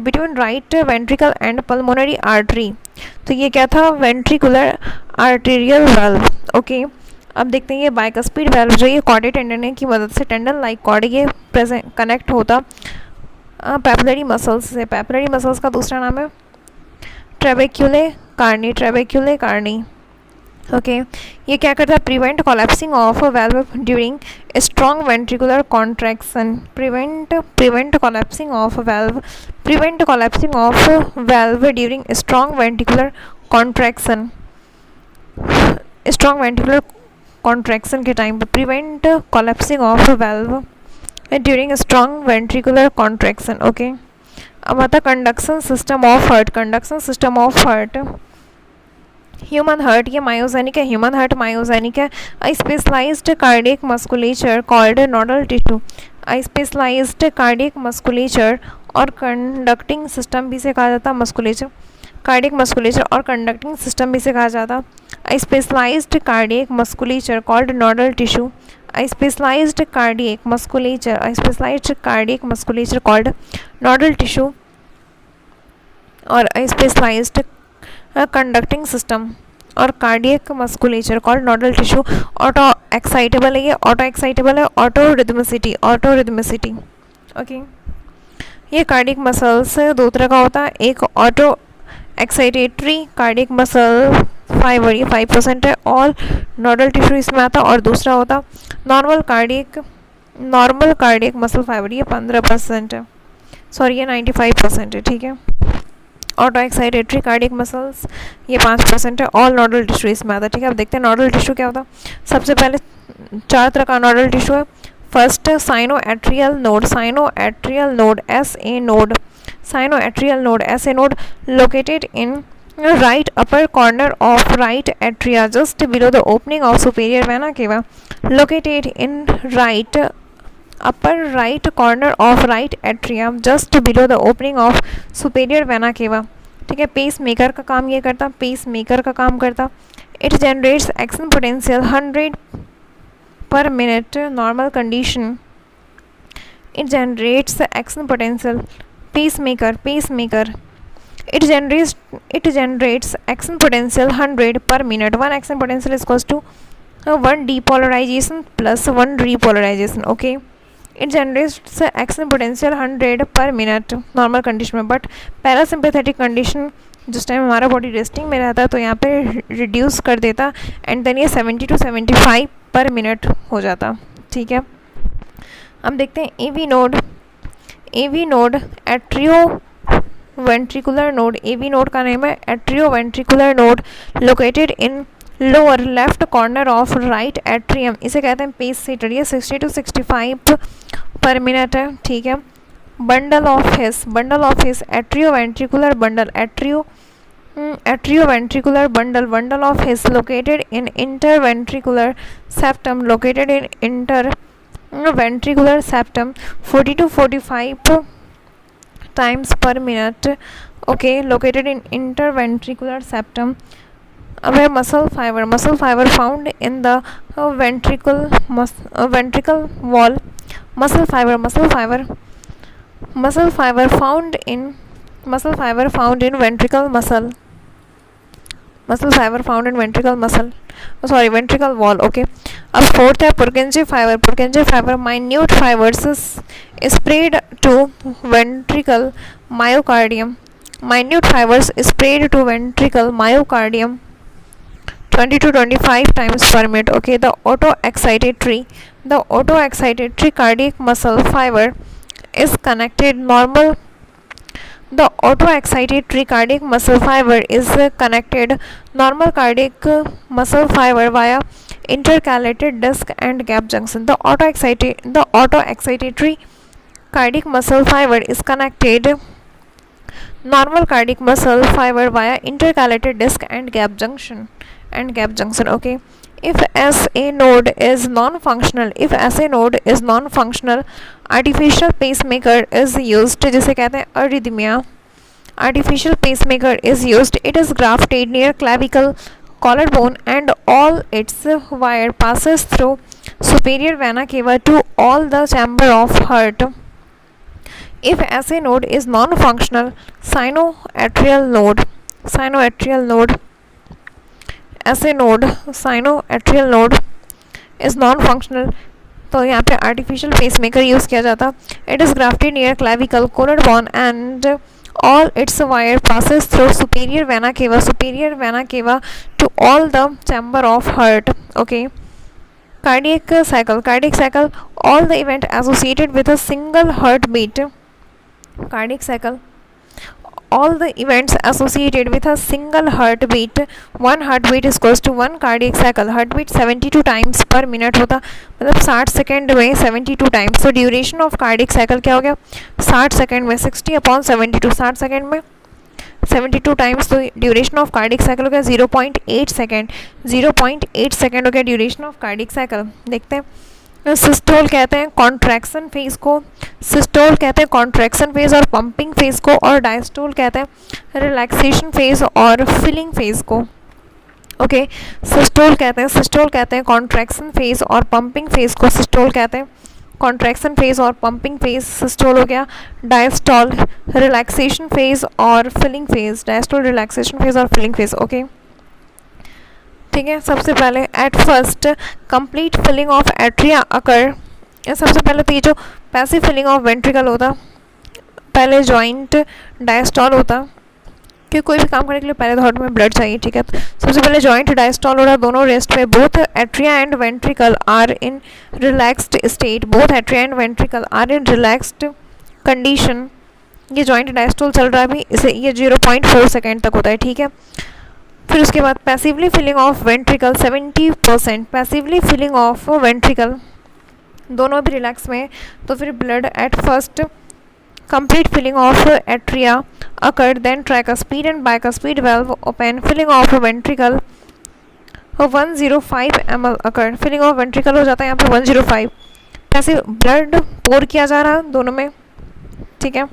pulmonary artery. तो ये क्या था, वेंट्रिकुलर आर्टेरियल वेल्व। ओके, अब देखते हैं ये बाइकस्पिड वेल्व जो ये कॉर्डे टेंडन की मदद से, टेंडन लाइक कॉर्ड ये प्रेजेंट कनेक्ट होता पैपिलरी मसल्स से। पैपिलरी मसल्स का दूसरा नाम है ट्रेबेक्युले कार्नी। ओके, ये क्या करता है, prevent collapsing of valve during strong ventricular contraction. Prevent collapsing of valve during strong ventricular contraction के टाइम पर prevent collapsing of valve during strong ventricular contraction. Okay, अब आता conduction system of heart. Human heart ये myogenic है। Specialised cardiac musculature called nodal tissue. Specialised cardiac musculature और conducting system भी से कहा जाता है कार्डियक मस्कुलेचर और कंडक्टिंग सिस्टम भी से कहा जाता। Specialised cardiac musculature called nodal tissue. Specialised cardiac musculature called nodal tissue. और स्पेशलाइज्ड कंडक्टिंग सिस्टम और cardiac musculature called nodal tissue. Auto excitable है, ऑटो रिदमिसिटी। ओके, ये कार्डियक मसल्स दो तरह का होता है, एक auto excitatory cardiac muscle fibre, ये 5% है, ऑल नोडल टिश्यू इसमें आता, और दूसरा होता नॉर्मल कार्डियक मसल फाइबर, ये 15% है, सॉरी ये 95% है, ठीक है। ऑटो एक्साइटेटरी कार्डियक मसल्स ये 5% है, ऑल नोडल टिश्यू इसमें आता है, ठीक है। अब देखते हैं नोडल टिश्यू क्या होता है। सबसे पहले 4 तरह का नोडल टिश्यू है। First cyano atrial node, SA node located in right upper corner of right atria just below the opening of superior vena cava. Located in upper right corner of right atrium just below the opening of superior vena cava, ठीक है। Pace maker का काम ये करता, it generates action potential 100 per minute normal condition. It generates the action potential pacemaker. It generates action potential 100 per minute. One action potential is equals to one depolarization plus one repolarization. Okay, it generates the action potential 100 per minute normal condition में, but parasympathetic condition जिस time हमारा body resting में रहता है तो यहाँ पे reduce कर देता एंड देन ये 70 to 75 पर मिनट हो जाता, ठीक है। हम देखते हैं AV node atrio ventricular node. AV node का नेम है atrio ventricular node, located in lower left corner of right atrium. इसे कहते हैं पेस सीटर, ये 60 to 65 पर मिनट है, ठीक है। Bundle of his atrioventricular bundle, atrioventricular bundle of his located in interventricular septum, 40 to 45 times per minute. Okay, located in interventricular septum. Where muscle fiber found in the ventricle wall. Muscle fiber found in ventricle muscle. Ventricle wall. Okay. अब fourth है Purkinje fiber. Minute fibers spread to ventricle myocardium. 20 to 25 times per minute. Okay, the auto-excitatory cardiac muscle fiber is connected The auto-excitatory cardiac muscle fiber is connected normal cardiac muscle fiber via intercalated disc and gap junction. The auto-excitatory cardiac muscle fiber is connected normal cardiac muscle fiber via intercalated disc and gap junction. Okay. If SA node is non-functional, artificial pacemaker is used, जिसे कहते हैं arrhythmia. Artificial pacemaker is used. It is grafted near clavicle, collarbone, and all its wire passes through superior vena cava to all the chamber of heart. If SA node is non-functional, sinoatrial node, SA node, sinoatrial node is non-functional, तो यहाँ पे artificial pacemaker use किया जाता. It is grafted near clavicle, collar bone and all its wire passes through superior vena cava to all the chamber of heart. Okay. Cardiac cycle, all the event associated with a single heartbeat. Cardiac cycle, all the events associated with a single heartbeat. One heartbeat is equals to one cardiac cycle. Heartbeat 72 times per minute होता, मतलब 60 second में 72 times. तो duration of cardiac cycle क्या हो गया, 60 second में 60/72, 60 second में 72 times. तो ड्यूरेशन ऑफ कार्डिक साइकिल हो गया 0.8 सेकेंड. 0.8 सेकेंड हो गया ड्यूरेशन ऑफ कार्डिक साइकिल. देखते हैं. सिस्टोल कहते हैं कॉन्ट्रैक्शन फेज को, और पंपिंग फेज को, और डायस्टोल कहते हैं रिलैक्सेशन फेज और फिलिंग फेज को. ओके. सिस्टोल कहते हैं कॉन्ट्रैक्शन फेज और पंपिंग फेज को सिस्टोल कहते हैं. कॉन्ट्रैक्शन फेज और पंपिंग फेज सिस्टोल हो गया. डायस्टोल रिलैक्सेशन फेज और filling phase, diastole relaxation phase और फिलिंग फेज. ओके. ठीक है. सबसे पहले at first complete filling of atria occur. सबसे पहले तो ये जो पैसिव फिलिंग ऑफ वेंट्रिकल होता, पहले जॉइंट डायस्टॉल होता, क्योंकि कोई भी काम करने के लिए पहले हार्ट में ब्लड चाहिए. ठीक है. सबसे पहले जॉइंट डायस्टॉल हो रहा है, दोनों रेस्ट में. Both atria and ventricle are in relaxed state. Condition. ये जॉइंट डायस्टॉल चल रहा है अभी, इसे ये 0.4 सेकेंड तक होता है. ठीक है. फिर उसके बाद passively filling of ventricle 70%. Passively filling of ventricle, दोनों भी रिलैक्स में. तो फिर blood at first complete filling of atria occurred, then tricuspid and bicuspid valve open. Filling of ventricle 105 ml occurred. Filling of ventricle हो जाता है यहाँ पे 105. पैसिव ब्लड पोर किया जा रहा है दोनों में. ठीक है.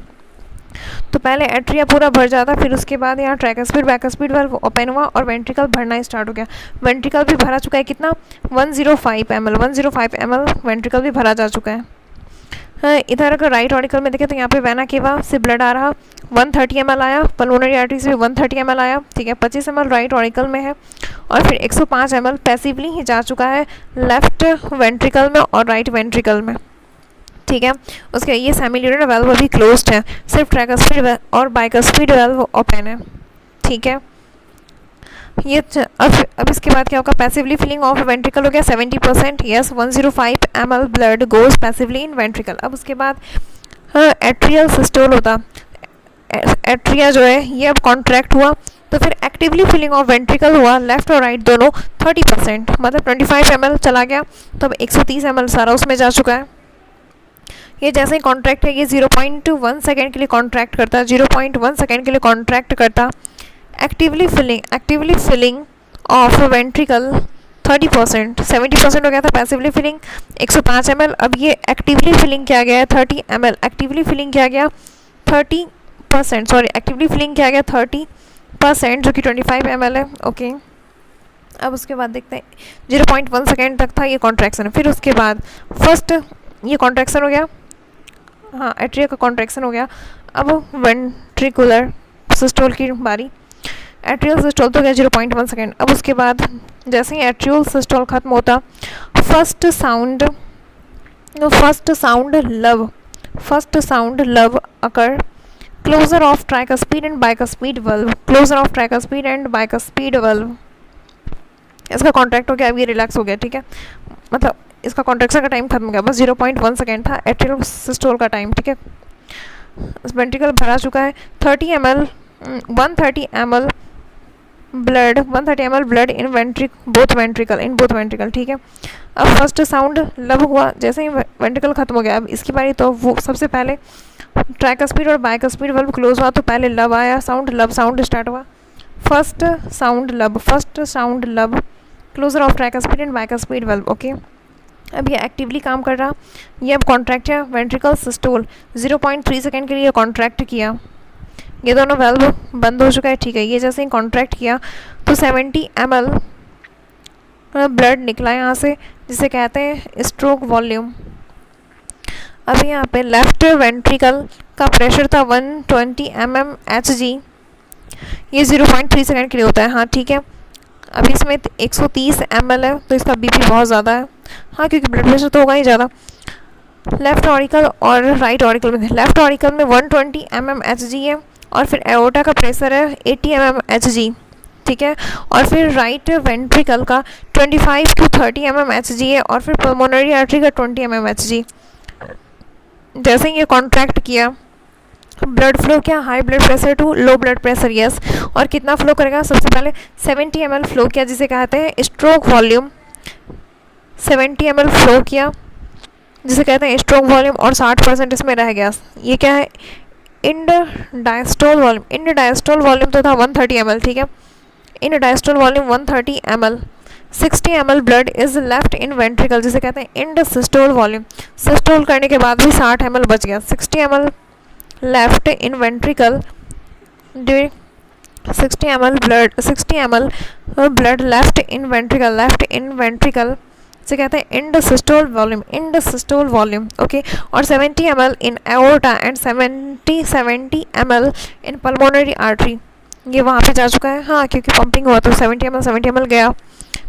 तो पहले एट्रिया पूरा भर जाता, फिर उसके बाद यहाँ ट्राइकस्पीड बाइकस्पीड वाल्व ओपन हुआ और वेंट्रिकल भरना स्टार्ट हो गया. वेंट्रिकल भी भरा चुका है कितना, 105 ml वेंट्रिकल भी भरा जा चुका है. इधर अगर राइट ऑरिकल में देखें तो यहाँ पे वेना केवा से ब्लड आ रहा, 130 ml आया. पल्मोनरी आर्टरी से 130 ml आया. ठीक है. 25 ml राइट ऑरिकल में है, और फिर 105 ml पैसिवली ही जा चुका है लेफ्ट वेंट्रिकल में और राइट वेंट्रिकल में. ठीक है. उसके ये सेमील्यूनर वाल्व अभी क्लोज्ड है, सिर्फ ट्राइकस्पीड और बाइकस्पीड वाल्व ओपन है. ठीक है. ये अब इसके बाद क्या होगा, पैसिवली फिलिंग ऑफ वेंट्रिकल हो गया 70%. Yes, 105 ml blood goes passively इन वेंट्रिकल. अब उसके बाद एट्रियल सिस्टोल होता. एट्रिया जो है ये अब कॉन्ट्रैक्ट हुआ, तो फिर एक्टिवली फिलिंग ऑफ वेंट्रिकल हुआ लेफ्ट और राइट दोनों 30%, मतलब 25 ml चला गया. तो अब 130 ml सारा उसमें जा चुका है. ये जैसे ही कॉन्ट्रैक्ट है, ये 0.1 सेकेंड के लिए कॉन्ट्रैक्ट करता है, 0.1 सेकेंड के लिए कॉन्ट्रैक्ट करता. एक्टिवली फिलिंग ऑफ वेंट्रिकल 30%, 70% हो गया था पैसिवली फिलिंग 105 ml. अब ये एक्टिवली फिलिंग किया गया है 30 ml. एक्टिवली फिलिंग किया गया 30%, एक्टिवली फिलिंग किया गया 30%, जो कि 25 ml है. ओके. अब उसके बाद देखते हैं 0.1 सेकेंड तक था ये कॉन्ट्रैक्शन. फिर उसके बाद फर्स्ट ये कॉन्ट्रैक्शन हो गया, हाँ एट्रिया का कॉन्ट्रैक्शन हो गया. अब वेंट्रिकुलर सिस्टोल की बारी. एट्रियल सिस्टोल तो गया 0.1 सेकेंड. अब उसके बाद जैसे ही एट्रियल सिस्टोल खत्म होता, first sound lub occur. Closure of tricuspid and bicuspid valve. इसका कॉन्ट्रैक्ट हो गया, अब ये रिलैक्स हो गया. ठीक है. मतलब इसका कॉन्ट्रैक्शन का टाइम खत्म हो गया, बस 0.1 सेकेंड था एट्रियल सिस्टोल का टाइम. ठीक है. वेंट्रिकल भरा चुका है। 30 ml 130 ml blood 130 ml blood in both ventricle, ठीक है। अब फर्स्ट साउंड लब हुआ, जैसे ही वेंट्रिकल खत्म हो गया, अब इसकी बारी, तो वो सबसे पहले ट्राइकस्पिड और बाइकस्पिड वाल्व क्लोज हुआ, तो पहले लब आया, लब साउंड स्टार्ट हुआ। First sound lub, closure of tricuspid and bicuspid valve, okay. अब ये एक्टिवली काम कर रहा, ये अब कॉन्ट्रैक्ट है, वेंट्रिकल सिस्टोल 0.3 सेकेंड के लिए कॉन्ट्रैक्ट किया, ये दोनों वाल्व बंद हो चुका है, ठीक है। ये जैसे ही कॉन्ट्रैक्ट किया तो 70 ml ब्लड निकला यहाँ से, जिसे कहते हैं स्ट्रोक वॉल्यूम। अब यहाँ पे लेफ्ट वेंट्रिकल का प्रेशर था 120 mmHg, ये 0.3 सेकेंड के लिए होता है, हाँ ठीक है। अभी इसमें 130 ml है, तो इसका बीपी बहुत ज़्यादा है, हाँ क्योंकि ब्लड प्रेशर तो होगा ही ज़्यादा। लेफ्ट ऑरिकल और राइट ऑरिकल में, लेफ्ट ऑरिकल में 120 mmHg है, और फिर एओर्टा का प्रेशर है 80 mmHg, ठीक है। और फिर राइट वेंट्रिकल का 25 to 30 mmHg है, और फिर पल्मोनरी आर्टरी का 20 mmHg। जैसे ही ये कॉन्ट्रैक्ट किया, ब्लड फ्लो क्या, high blood pressure to low blood pressure, yes. और कितना फ्लो करेगा, सबसे पहले 70 ml फ्लो किया, जिसे कहते हैं स्ट्रोक वॉल्यूम। 70 ml फ्लो किया, जिसे कहते हैं स्ट्रोक वॉल्यूम, और 60% इसमें रह गया। ये क्या है, इंड डायस्टोल वॉल्यूम तो था 130 ml, ठीक है। In diastole volume 130 ml, 60 ml blood is left in ventricle, जिसे कहते हैं इंड सिस्टोल वॉल्यूम। सिस्टोल करने के बाद भी 60 ml बच गया, 60 ml left in ventricle, 60 ml blood left in ventricle, जिसे कहते हैं इंड सिस्टोल वॉल्यूम, ओके। और 70 ml in aorta and 70 ml in pulmonary artery, ये वहाँ पे जा चुका है, हाँ क्योंकि पंपिंग हुआ, तो 70 ml गया,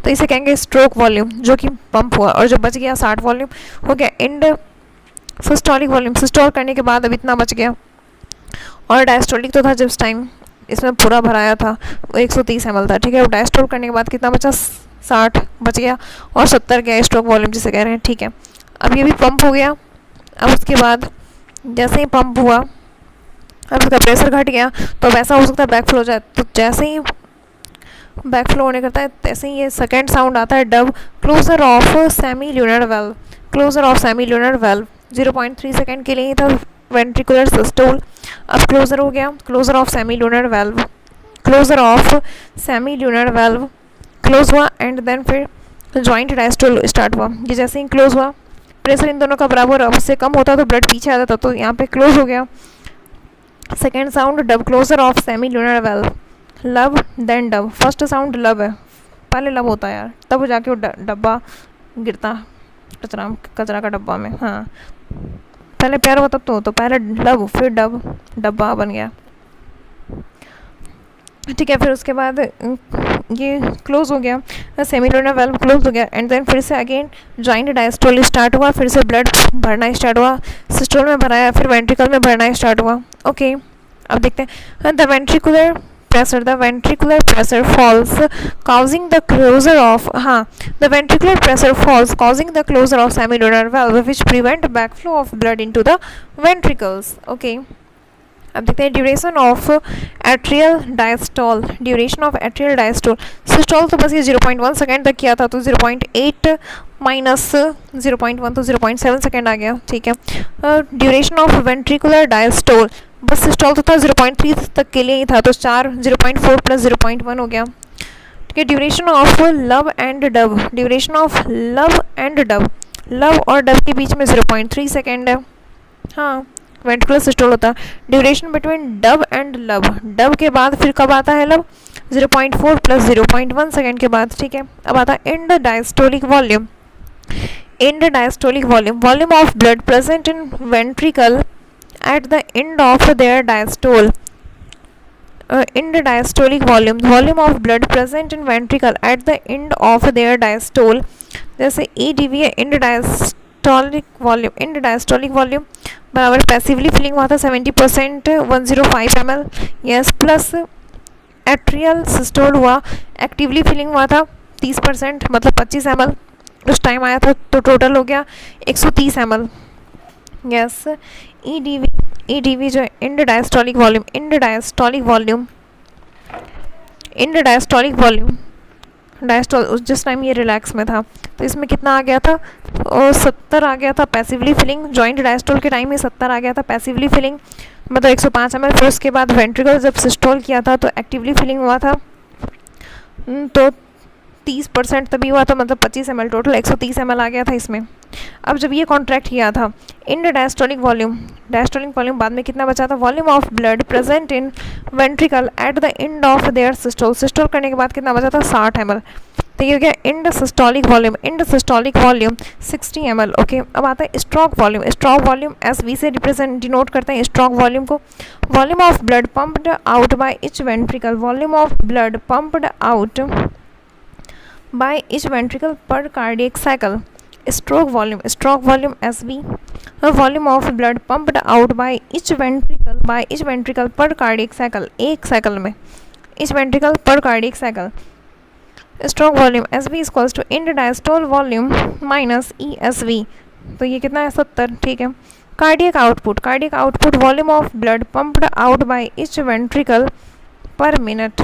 तो इसे कहेंगे स्ट्रोक वॉल्यूम, जो कि पंप हुआ, और जो बच गया 60 वॉल्यूम हो गया इंड सिस्टोलिक वॉल्यूम। सिस्टोल करने के बाद अब इतना बच गया, और डायस्टोलिक तो था जिस टाइम इसमें पूरा भराया था वो 130 ml था, ठीक है। डायस्टोल करने के बाद कितना बचा, 60 बच गया, और 70 गया स्ट्रोक वॉल्यूम, जिसे कह रहे हैं, ठीक है। अब ये भी पंप हो गया। अब उसके बाद जैसे ही पंप हुआ, अब इसका प्रेशर घट गया, तो अब ऐसा हो सकता है बैक फ्लो हो जाए, तो जैसे ही बैक फ्लो होने करता है, तैसे ही ये सेकेंड साउंड आता है dub, closure of semilunar valve 0.3 second के लिए ही था वेंट्रिकुलर सिस्टोल। अब क्लोजर हो गया, closure of semilunar valve close हुआ, एंड देन फिर जॉइंट डायस्टोल स्टार्ट हुआ। ये जैसे ही क्लोज हुआ, प्रेशर इन दोनों का बराबर, अब उससे कम होता तो ब्लड पीछे आता था, तो यहाँ पे क्लोज हो गया। Second sound dub, closure of semilunar valve, lub then dub. First sound lub है, पहले लब होता है यार, तब जाके वो डब्बा गिरता कचरा का डब्बा में, हाँ पहले प्यार हुआ तब तो पहले लब फिर डब, डब्बा बन गया, ठीक है। फिर उसके बाद ये क्लोज हो गया, सेमिलुनर वाल्व क्लोज हो गया, एंड देन फिर से अगेन जॉइंट डायस्टोल स्टार्ट हुआ, फिर से ब्लड भरना स्टार्ट हुआ, सिस्टोल में भराया, फिर वेंट्रिकल में भरना स्टार्ट हुआ, ओके। अब देखते हैं the ventricular pressure falls causing the closure of the ventricular pressure falls causing the closure of semilunar valve which prevent backflow of blood into the ventricles, okay। अब देखते हैं duration of atrial diastole. Systole तो बस ये 0.1 second तक किया था, तो 0.8 माइनस 0.1 तो 0.7 सेकेंड आ गया, ठीक है। ड्यूरेशन ऑफ वेंट्रिकुलर डायस्टोल, बस सिस्टोल तो था 0.3 तक के लिए ही था, तो 0.4 प्लस 0.1 हो गया, ठीक है। ड्यूरेशन ऑफ लब एंड डब, लव और डब के बीच में 0.3 सेकेंड है, हाँ वेंट्रिकुलर सिस्टोल होता है। ड्यूरेशन बिटवीन डब एंड लब, डब के बाद फिर कब आता है लब, 0.4 प्लस 0.1 सेकेंड के बाद, ठीक है। अब आता है end diastolic volume, volume of blood present in ventricle at the end of their diastole, end diastolic volume of blood present in ventricle at the end of their diastole, जैसे EDV है end diastolic volume बराबर passively filling हुआ था 70% 105 ml, yes, plus atrial systole हुआ, actively filling हुआ था 30% मतलब 25 ml उस टाइम आया था, तो टोटल हो गया 130 ml, यस। EDV EDV जो है end diastolic volume, end diastolic volume, end diastolic volume, diastole जिस टाइम ये रिलैक्स में था तो इसमें कितना आ गया था, और 70 आ गया था पैसिवली फिलिंग। जॉइंट डायस्टोल के टाइम में 70 आ गया था पैसिवली फिलिंग, मतलब 105 ml। फिर उसके बाद वेंट्रिकल जब सिस्टोल किया था तो एक्टिवली फिलिंग हुआ था, तो 30% तभी हुआ था, मतलब 25 ml टोटल 130 ml आ गया था इसमें। अब जब ये कॉन्ट्रैक्ट किया था end diastolic volume, diastolic volume बाद में कितना बचा था, volume of blood present in ventricle at the end of their systole, systole करने के बाद कितना बचा था 60 ml। तो ये हो गया end systolic volume, end systolic volume 60 ml। Okay, अब आता है stroke volume, stroke volume SV से रिप्रेजेंट डिनोट करते हैं स्ट्रोक वॉल्यूम को, volume of blood pumped out by each ventricle, volume of blood pumped out by each ventricle per cardiac cycle. Stroke volume SV, volume of blood pumped out by each ventricle per cardiac cycle, एक cycle में each ventricle per cardiac cycle. Stroke volume SV is equals to end diastole volume minus ESV, तो ये कितना है 70, ठीक है। Cardiac output volume of blood pumped out bye each ventricle पर minute,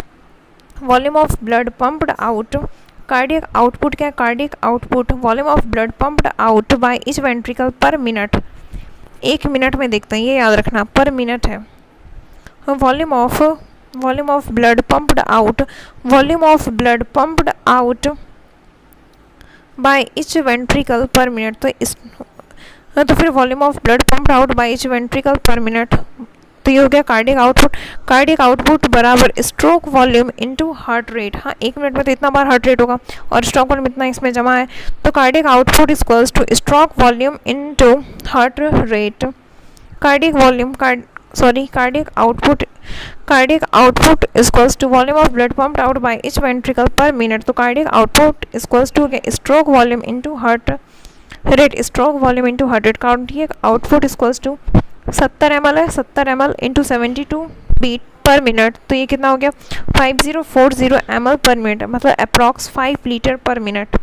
volume of blood pumped out, cardiac output क्या है, cardiac output volume of blood pumped out by each ventricle per minute, एक मिनट में देखते हैं, ये याद रखना पर मिनट है। Volume of blood pumped out, volume of blood pumped out by each ventricle per minute, तो फिर volume of blood pumped out by each ventricle per minute, तो ये हो गया कार्डियक आउटपुट बराबर stroke volume into heart rate. हाँ, एक minute में तो इतना बार हार्ट रेट होगा और स्ट्रोक वॉल्यूम इतना इसमें जमा है, तो cardiac output is equals to stroke volume into heart rate. Cardiac output is equals to volume of blood pumped out by each ventricle per minute, तो cardiac output is equals to stroke volume into heart rate, stroke volume into heart rate. Cardiac output is equals to 70 ml है, 70 ml into 72 beat per minute, तो ये कितना हो गया 5040 ml per minute, मतलब approx 5 litre per minute,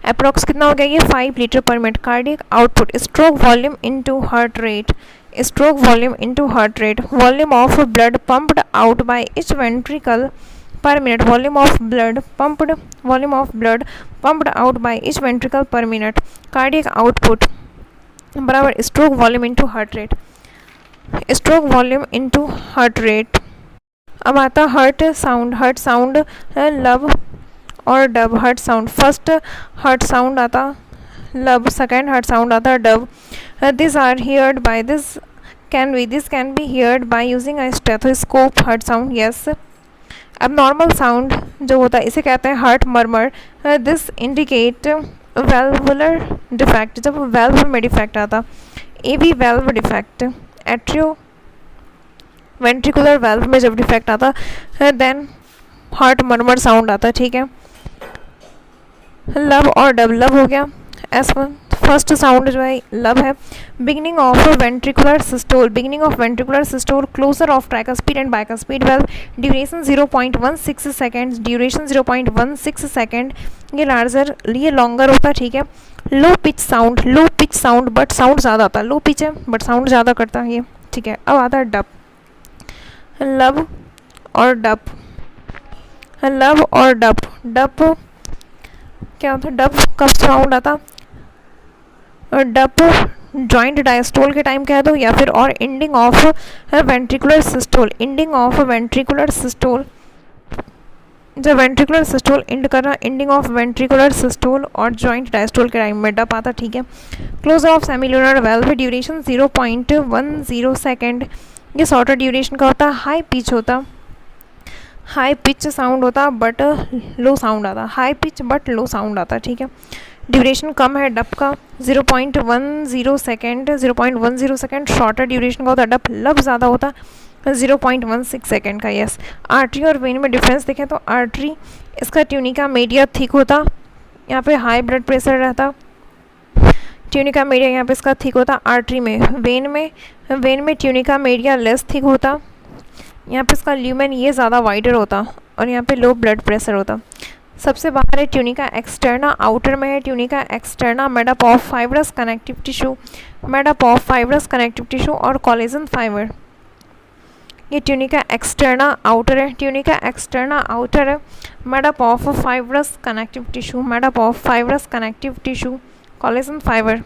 approx कितना हो गया ये 5 litre per minute. Cardiac output stroke volume into heart rate, stroke volume into heart rate, volume of blood pumped out by each ventricle per minute, volume of blood pumped out by each ventricle per minute. Cardiac output बराबर stroke volume into heart rate, stroke volume into heart rate. अब आता heart sound lub और dub. Heart sound, first heart sound आता lub, second heart sound आता dub. This can be heard by using a stethoscope. Heart sound, yes. अब normal sound जो होता है इसे कहते हैं heart murmur. This indicate valvular defect, जब वेल्व में डिफेक्ट आता, AV valve defect, atrioventricular valve में जब डिफेक्ट आता देन हार्ट मर्मर साउंड आता, ठीक है। लब और डब, लब हो गया फर्स्ट साउंड जो है लब है। Beginning of ventricular systole, closure of tricuspid and bicuspid valve, duration 0.16 second, ये लार्जर, ये लॉन्गर होता है, ठीक है। Low pitch sound but sound ज़्यादा आता है, लो पिच है बट साउंड ज़्यादा करता है ये, ठीक है। अब आता है डब, लब और डब क्या होता है, डब कब साउंड आता, डब जॉइंट डायस्टोल के टाइम कह दो, या फिर और एंडिंग ऑफ वेंट्रिकुलर सिस्टोल, जब वेंट्रिकुलर सिस्टोल एंड करना, एंडिंग ऑफ वेंट्रिकुलर सिस्टोल और जॉइंट डायस्टोल के टाइम में डब आता, ठीक है। Closure of semilunar valve, duration 0.10 second, ये शॉर्टर ड्यूरेशन का होता, हाई पिच साउंड होता बट लो साउंड आता, high pitch but low sound आता, ठीक है। ड्यूरेशन कम है डब का 0.10 सेकेंड, शॉर्टर ड्यूरेशन का होता डब। लब ज़्यादा होता 0.16 सेकेंड का, यस। आर्टरी और वेन में डिफरेंस देखें तो आर्टरी, इसका ट्यूनिका मीडिया थिक होता, यहाँ पे हाई ब्लड प्रेशर रहता, ट्यूनिका मीडिया यहाँ पे इसका थिक होता आर्टरी में। वेन में ट्यूनिका मीडिया लेस थिक होता, यहाँ पे इसका ल्यूमेन ये ज़्यादा वाइडर होता और यहाँ पे लो ब्लड प्रेशर होता। सबसे बाहर है ट्यूनिका एक्सटर्ना, आउटर में है tunica externa made up of fibrous connective tissue, made up of fibrous connective tissue और कोलेजन फाइबर। ये ट्यूनिका एक्सटर्ना आउटर है, ट्यूनिका एक्सटर्ना आउटर है made up of fibrous connective tissue, made up of fibrous connective tissue collagen fibre.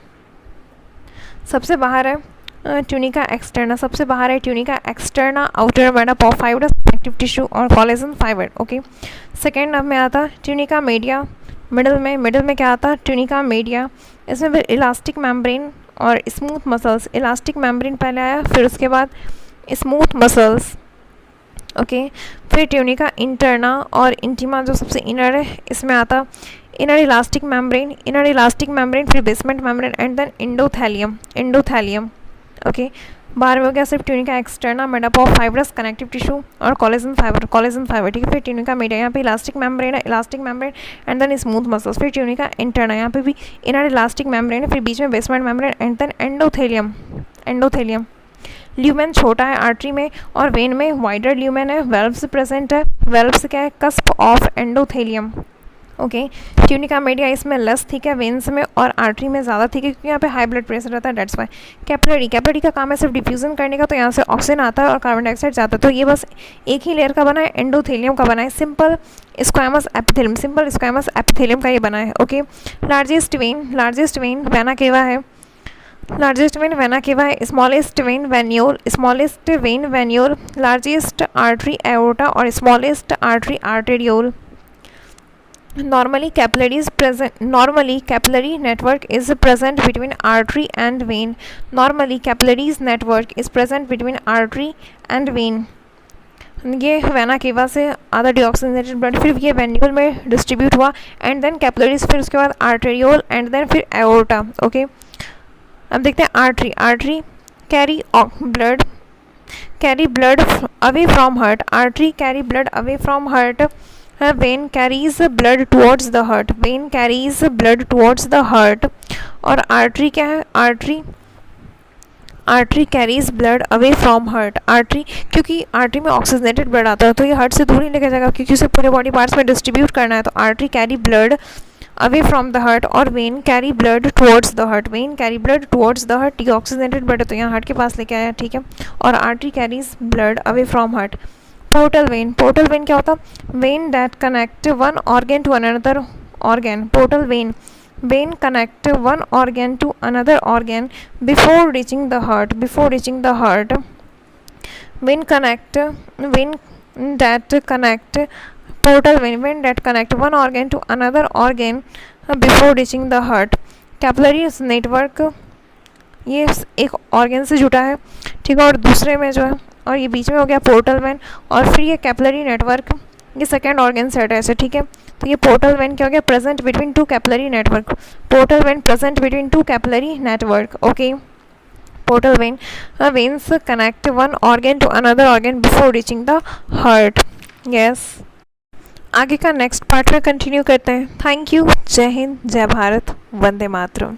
सबसे बाहर है tunica externa, सबसे बाहर है tunica externa outer made up of fibrous connective tissue और collagen fibre. Okay, second में आता ट्यूनिका मीडिया, मिडल में क्या आता ट्यूनिका मीडिया, इसमें फिर इलास्टिक मेम्ब्रेन और स्मूथ मसल्स, इलास्टिक मेम्ब्रेन पहले आया फिर उसके बाद स्मूथ मसल्स। ओके, फिर ट्यूनिका इंटरना और इंटीमा जो सबसे इनर है इसमें आता इनर इलास्टिक मेम्ब्रेन फिर basement membrane and then endothelium. Okay, बाहर में हो गया सिर्फ tunica externa made up of fibrous connective tissue और कोलेजन फाइबर। ठीक है, फिर ट्यूनिका मीडिया, यहाँ पे elastic membrane and then smooth muscles. फिर ट्यूनिका इंटरना, यहाँ पे भी इनर इलास्टिक मेम्ब्रेन है फिर बीच में basement membrane and then endothelium. Lumen छोटा है आर्टरी में और वेन में वाइडर ल्यूमेन है, वेल्व्स प्रेजेंट है, वेल्व्स क्या है cusp of endothelium. Okay, tunica media इसमें लेस थिक है वेन्स में और आर्टरी में ज़्यादा थिक है क्योंकि यहाँ पे हाई ब्लड प्रेशर रहता है, डेट्स वाई। कैपिलरी का काम है सिर्फ डिफ्यूजन करने का, तो यहाँ से ऑक्सीजन आता है और कार्बन डाइऑक्साइड जाता है, तो ये बस एक ही लेयर का बना है, एंडोथेलियम का बना है, सिंपल स्क्वामस एपिथेलियम का ये बना है। Okay, largest when vena cava है, smallest vein venule, largest artery aorta और smallest artery arteriole. Normally capillary network is present between artery and vein. Normally capillaries network is present between artery and vein. ये vena cava से आधा deoxygenated blood फिर ये venule में distribute हुआ and then capillaries, फिर उसके बाद आर्टेरियोल एंड देन फिर एओर्टा। ओके, अब देखते हैं artery carry blood away from heart, artery carry blood away from heart, vein carries blood towards the heart और artery क्या है, artery carries blood away from heart. Artery क्योंकि artery में oxygenated blood आता है तो ये हार्ट से दूर ही लेके जाएगा क्योंकि उसे पूरे बॉडी पार्ट्स में डिस्ट्रीब्यूट करना है, तो artery carry blood away from the heart और vein carry blood towards the heart, ये ऑक्सीजनेटेड ब्लड है तो यहाँ हार्ट के पास लेके आया। ठीक है, और artery carries blood away from heart. Portal vein क्या होता, vein that connect one organ to another organ, portal vein connect one organ to another organ before reaching the heart, vein that connect one organ to another organ before reaching the heart। Capillaries network ये एक organ से जुटा है, ठीक है, और दूसरे में जो है और ये बीच में हो गया पोर्टल वेन और फिर ये कैपिलरी नेटवर्क ये सेकेंड ऑर्गन से अटैच है। ठीक है, तो ये पोर्टल वेन क्या हो गया, present between two capillary network, portal vein present between two capillary network. Okay, portal vein veins connect one organ to another organ before reaching the heart. Yes, आगे का नेक्स्ट पार्ट में continue करते हैं। Thank you, जय हिंद, जय भारत, वंदे मातरम।